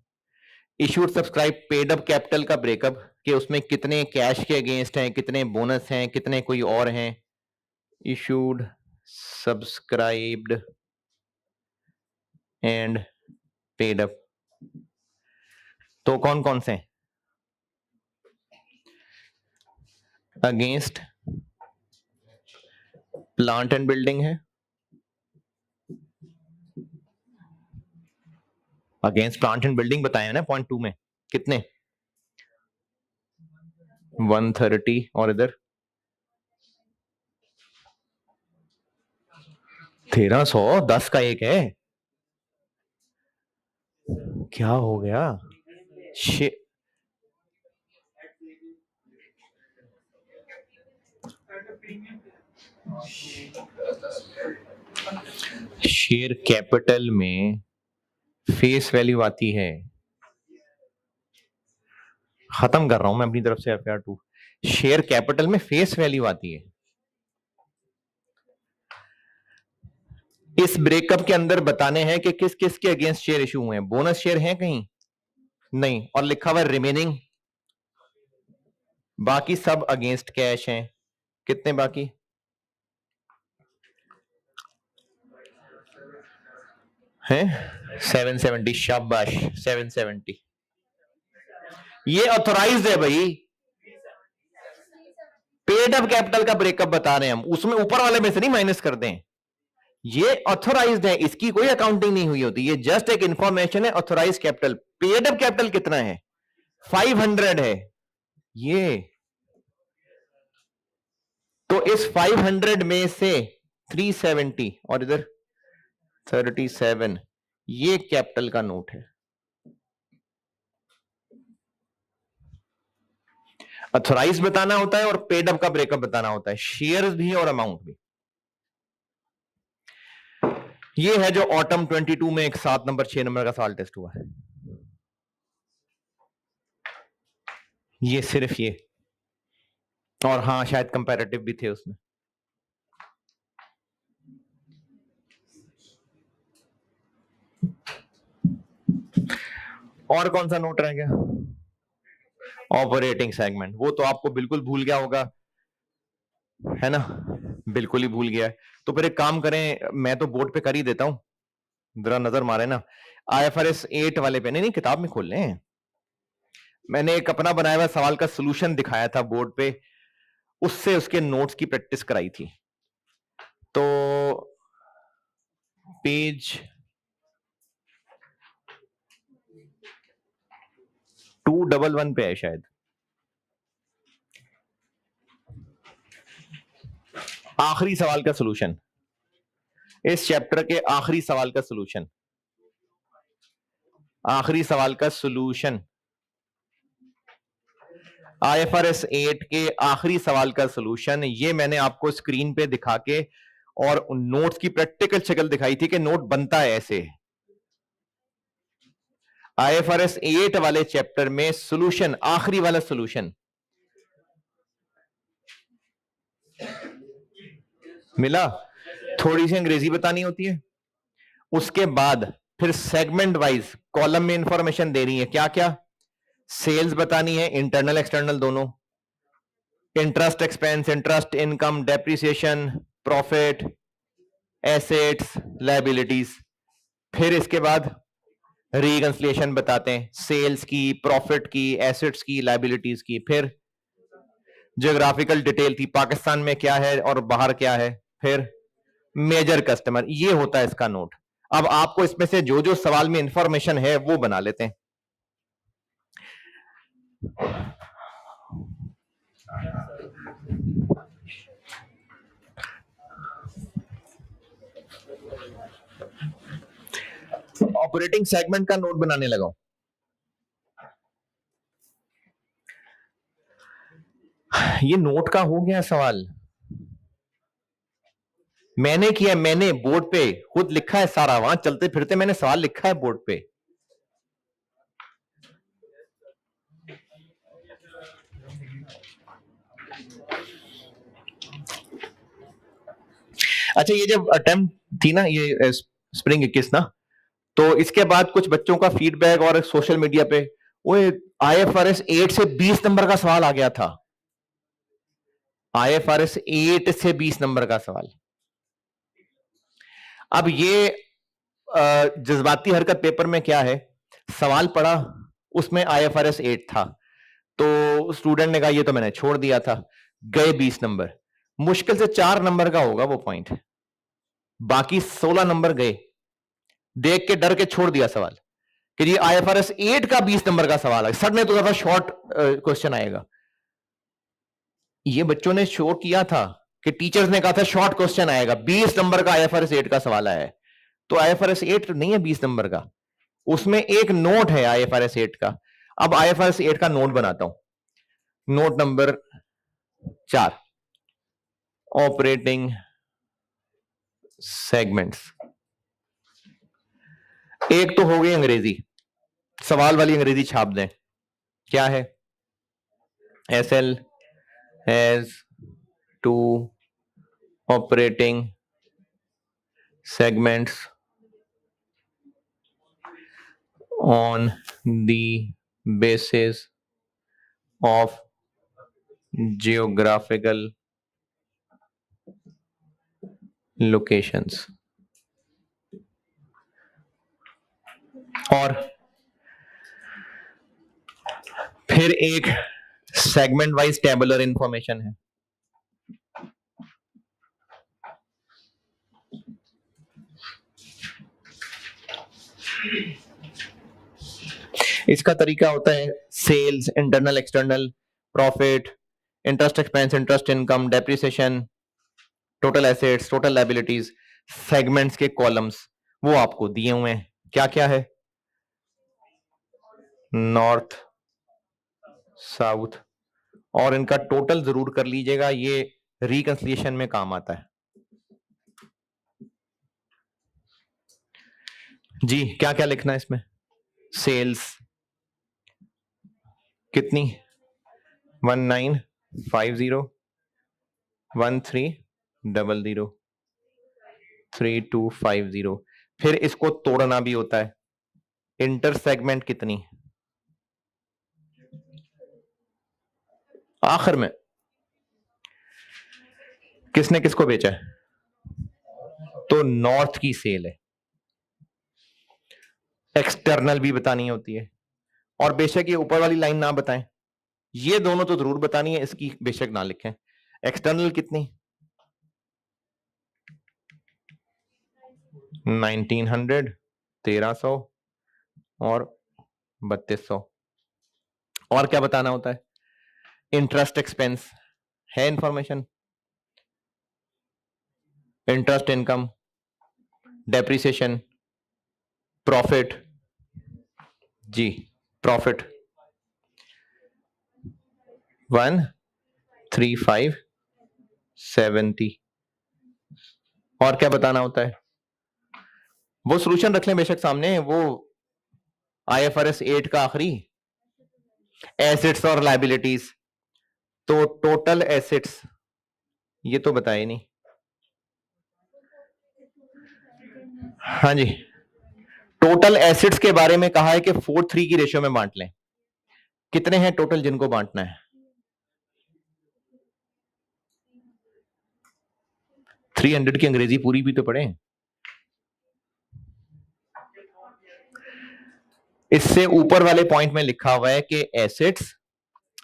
Issued subscribe paid up capital का ब्रेकअप, कि उसमें कितने कैश के अगेंस्ट हैं, कितने बोनस हैं, कितने कोई और हैं। Issued subscribed and paid up, तो कौन कौन से हैं? अगेंस्ट प्लांट एंड बिल्डिंग है, अगेंस्ट प्लांट एंड बिल्डिंग बताया ना पॉइंट 2 में, कितने? 130, और इधर 1300, 10 का एक है। क्या हो गया? शेयर कैपिटल में फेस वैल्यू आती है। खत्म कर रहा हूं मैं अपनी तरफ से FR 2। शेयर कैपिटल में फेस वैल्यू आती है। इस ब्रेकअप के अंदर बताने हैं कि किस किस के अगेंस्ट शेयर इशू हुए हैं। बोनस शेयर हैं कहीं? नहीं, और लिखा हुआ रिमेनिंग, बाकी सब अगेंस्ट कैश हैं। कितने बाकी? हैं 770, शाबाश 770। ये ऑथोराइज्ड है भाई, पेड अप कैपिटल का ब्रेकअप बता रहे हैं हम, उसमें ऊपर वाले में से नहीं माइनस कर दें। ये ऑथोराइज्ड है, इसकी कोई अकाउंटिंग नहीं हुई होती, ये जस्ट एक इंफॉर्मेशन है। Authorise capital, paid up capital कितना है? 500 है ये। तो इस 500 में से 370 और इधर 37, ये कैपिटल का नोट है। ऑथोराइज बताना होता है और पेड अप का ब्रेकअप बताना होता है, शेयर्स भी और अमाउंट भी। ये है जो ऑटम 22 में एक 7 नंबर 6 नंबर का सवाल टेस्ट हुआ है। ये सिर्फ ये, और हाँ शायद कंपैरेटिव भी थे उसमें। और कौन सा नोट रह गया? ऑपरेटिंग सेगमेंट, वो तो आपको बिल्कुल भूल गया होगा, है ना? बिल्कुल ही भूल गया है। तो फिर एक काम करें, मैं तो बोर्ड पे कर ही देता हूं, जरा नजर मारे ना। IFRS 8 वाले पे, नहीं किताब में खोल लें। मैंने एक अपना बनाया हुआ सवाल का सॉल्यूशन दिखाया था बोर्ड पे, उससे उसके नोट्स की प्रैक्टिस कराई थी। तो पेज 211 पे है शायद, आखिरी सवाल का सॉल्यूशन, इस चैप्टर के आखिरी सवाल का सॉल्यूशन, आखिरी सवाल का सॉल्यूशन, IFRS 8 के आखिरी सवाल का सॉल्यूशन, ये मैंने आपको स्क्रीन पे दिखा के और नोट्स की प्रैक्टिकल शक्ल दिखाई थी कि नोट बनता है ऐसे। IFRS 8 वाले चैप्टर में सॉल्यूशन, आखिरी वाला सॉल्यूशन मिला। थोड़ी सी अंग्रेजी बतानी होती है, उसके बाद फिर सेगमेंट वाइज कॉलम में इंफॉर्मेशन दे रही है, क्या क्या सेल्स बतानी है, इंटरनल एक्सटर्नल दोनों, interest expense, interest income, depreciation, profit, assets, liabilities. फिर इसके बाद रिकंसिलिएशन बताते हैं, सेल्स की, प्रॉफिट की, एसेट्स की, लायबिलिटीज की। फिर ज्योग्राफिकल डिटेल थी, पाकिस्तान में क्या है और बाहर क्या है। फिर मेजर कस्टमर, ये होता है इसका नोट। अब आपको इसमें से जो जो सवाल में इंफॉर्मेशन है वो बना लेते हैं। ऑपरेटिंग सेगमेंट का नोट बनाने लगा। ये नोट का हो गया सवाल, मैंने किया, मैंने बोर्ड पे खुद लिखा है सारा, वहां चलते फिरते मैंने सवाल लिखा है बोर्ड पे। अच्छा, ये जब अटेम्प्ट थी ना, ये स्प्रिंग 21 ना, तो इसके बाद कुछ बच्चों का फीडबैक और सोशल मीडिया पे, वो IFRS 8 से 20 नंबर का सवाल आ गया था। IFRS 8 से 20 नंबर का सवाल। अब ये जज्बाती हरकत पेपर में क्या है, सवाल पढ़ा, उसमें IFRS 8 था, तो स्टूडेंट ने कहा ये तो मैंने छोड़ दिया था, गए 20 नंबर। मुश्किल से 4 नंबर का होगा वो पॉइंट, बाकी 16 नंबर गए। देख के डर के छोड़ दिया सवाल कि ये IFRS 8 का 20 नंबर का सवाल है, सर ने तो ज्यादा शॉर्ट क्वेश्चन आएगा। ये बच्चों ने शो किया था कि टीचर्स ने कहा था शॉर्ट क्वेश्चन आएगा, 20 नंबर का IFRS 8 का सवाल आया है। तो IFRS 8 नहीं है 20 नंबर का, उसमें एक नोट है IFRS 8 का। अब IFRS 8 का नोट बनाता हूं। Note number 4, operating segments. एक तो हो गई अंग्रेजी, सवाल वाली अंग्रेजी छाप दें, क्या है, SL has 2 operating segments on the basis of geographical locations। और फिर एक सेगमेंट वाइज टेबुलर इंफॉर्मेशन है। इसका तरीका होता है sales, internal external, profit, interest expense, interest income, depreciation, total assets, total liabilities. Segments के कॉलम्स वो आपको दिए हुए हैं, क्या क्या है, नॉर्थ, साउथ, और इनका टोटल जरूर कर लीजिएगा, ये रिकंसिलिएशन में काम आता है। जी क्या क्या लिखना है इसमें, सेल्स कितनी, 1950, 1300, 3250। फिर इसको तोड़ना भी होता है, इंटर सेगमेंट कितनी, आखिर में किसने किसको बेचा है, तो नॉर्थ की सेल है। एक्सटर्नल भी बतानी होती है, और बेशक ये ऊपर वाली लाइन ना बताएं, ये दोनों तो जरूर बतानी है, इसकी बेशक ना लिखें। एक्सटर्नल कितनी? 1900, 1300 और 3200। और क्या बताना होता है? इंटरेस्ट एक्सपेंस है information, interest income, depreciation, profit. जी, प्रॉफिट 13570। और क्या बताना होता है? वो सॉल्यूशन रख लें बेशक सामने, वो IFRS 8 का आखिरी, एसेट्स और लायबिलिटीज। तो टोटल एसेट्स ये तो बताए नहीं। हाँ जी, टोटल एसेट्स के बारे में कहा है कि 4:3 की रेशियो में बांट लें। कितने हैं टोटल जिनको बांटना है? 300 की अंग्रेजी पूरी भी तो पढ़े। इससे ऊपर वाले पॉइंट में लिखा हुआ है कि एसेट्स,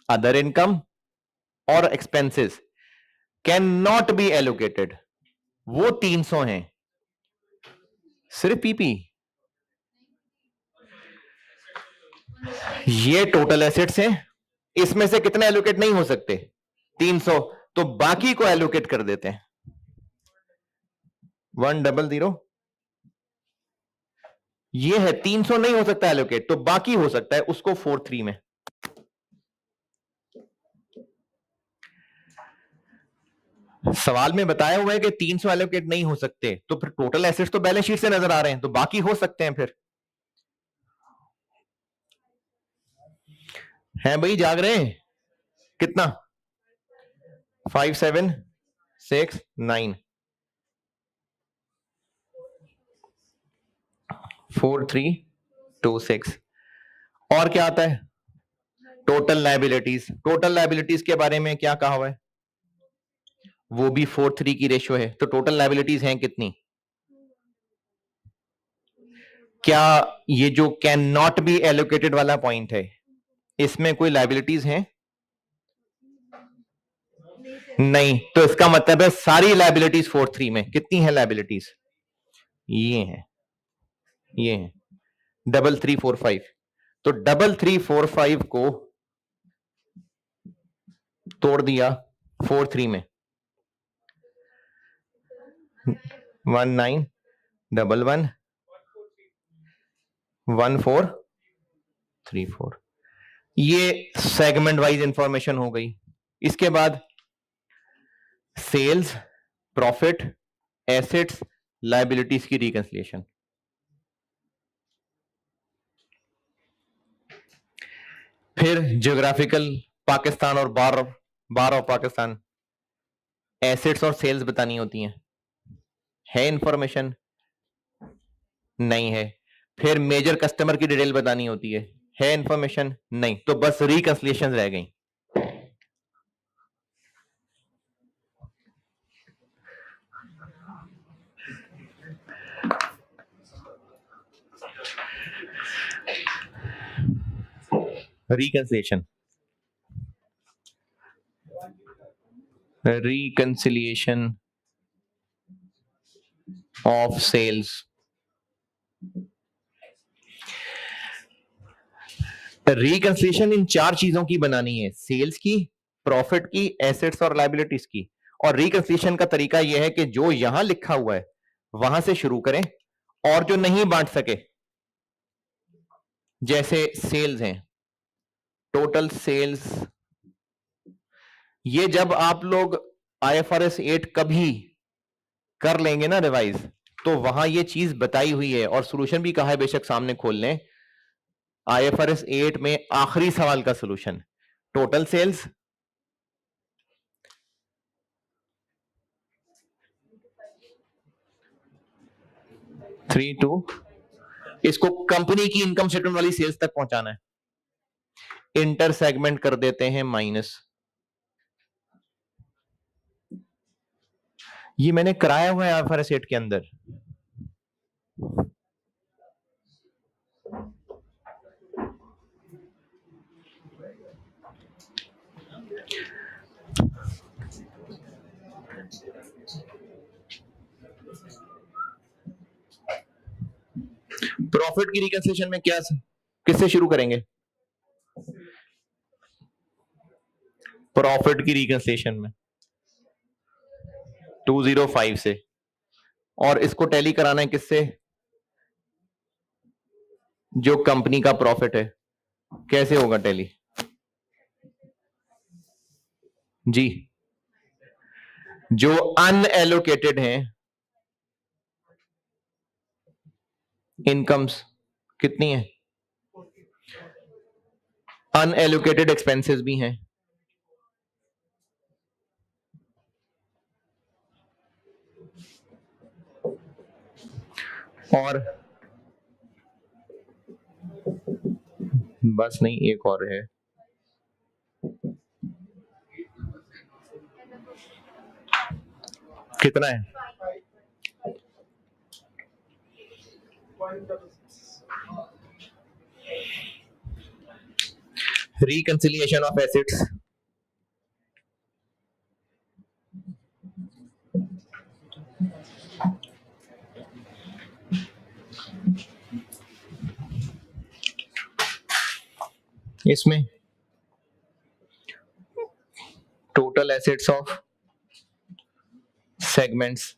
अदर इनकम और expenses can not be allocated, वो 300 हैं। सिर्फ पीपी, ये टोटल एसेट्स हैं, इसमें से कितने एलोकेट नहीं हो सकते? 300। तो बाकी को एलोकेट कर देते हैं। 100, ये है 300 नहीं हो सकता एलोकेट, तो बाकी हो सकता है, उसको 4:3 में। सवाल में बताया हुआ है कि 300 एलोकेट नहीं हो सकते, तो फिर टोटल एसेट्स तो बैलेंस शीट से नजर आ रहे हैं, तो बाकी हो सकते हैं फिर। हैं भाई, जाग रहे हैं? कितना? 5769 4326। और क्या आता है? Total liabilities. टोटल लायबिलिटीज के बारे में क्या कहा हुआ है? वो भी 4:3 की रेशियो है। तो टोटल लायबिलिटीज हैं कितनी? क्या ये जो कैन नॉट बी एलोकेटेड वाला पॉइंट है, इसमें कोई लायबिलिटीज हैं? नहीं, तो इसका मतलब है सारी लायबिलिटीज 4:3 में। कितनी है लायबिलिटीज? ये है, ये है 3345। तो 3345 को तोड़ दिया 4:3 में, 19111434। ये सेगमेंट वाइज इंफॉर्मेशन हो गई। इसके बाद सेल्स, प्रॉफिट, एसेट्स, लायबिलिटीज की रिकंसिलिएशन। फिर ज्योग्राफिकल पाकिस्तान और बार ऑफ पाकिस्तान, एसेट्स और सेल्स बतानी होती हैं। है इंफॉर्मेशन? नहीं है। फिर मेजर कस्टमर की डिटेल बतानी होती है इंफॉर्मेशन? नहीं। तो बस रिकंसिलिएशन रह गई। reconciliation of sales। रिकंसिलिएशन इन 4 चीजों की बनानी है, सेल्स की, प्रॉफिट की, एसेट्स और लायबिलिटीज की। और रिकंसिलिएशन का तरीका यह है कि जो यहां लिखा हुआ है वहां से शुरू करें, और जो नहीं बांट सके, जैसे सेल्स हैं, टोटल सेल्स, ये जब आप लोग IFRS 8 कभी कर लेंगे ना रिवाइज, तो वहां ये चीज बताई हुई है, और सॉल्यूशन भी कहा है, बेशक सामने खोल लें। IFRS 8 में आखिरी सवाल का सॉल्यूशन, टोटल सेल्स, इसको कंपनी की इनकम स्टेटमेंट वाली सेल्स तक पहुंचाना है, इंटर सेगमेंट कर देते हैं माइनस। ये मैंने कराया हुआ है IFRS 8 के अंदर। प्रॉफिट की रिकंसिलिएशन में क्या, किससे शुरू करेंगे? प्रॉफिट की रिकंसिलिएशन में 205 से, और इसको टैली कराना है किससे? जो कंपनी का प्रॉफिट है। कैसे होगा टैली? जी, जो अनएलोकेटेड हैं इनकम्स कितनी है, अनएलोकेटेड एक्सपेंसेस भी हैं, और बस नहीं, एक और है, कितना है? रिकंसिलिएशन ऑफ एसेट्स, इसमें टोटल एसेट्स ऑफ सेगमेंट्स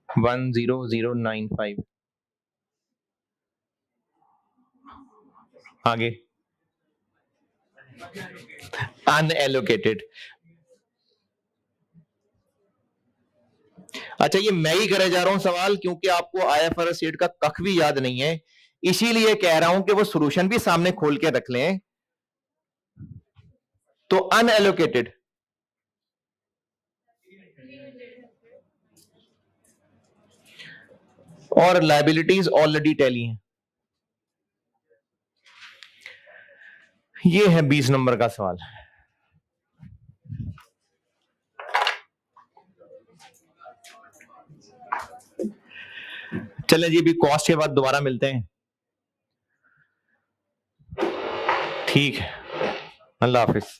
10095, आगे अनएलोकेटेड। अच्छा, ये मैं ही करे जा रहा हूं सवाल, क्योंकि आपको आईएफआरएस शीट का कख भी याद नहीं है, इसीलिए कह रहा हूं कि वो सॉल्यूशन भी सामने खोल के रख लें। तो अनएलोकेटेड और लायबिलिटीज ऑलरेडी टैली हैं। ये है 20 नंबर का सवाल। चले जी, भी कॉस्ट के बाद दोबारा मिलते हैं। ठीक है, अल्लाह हाफिज।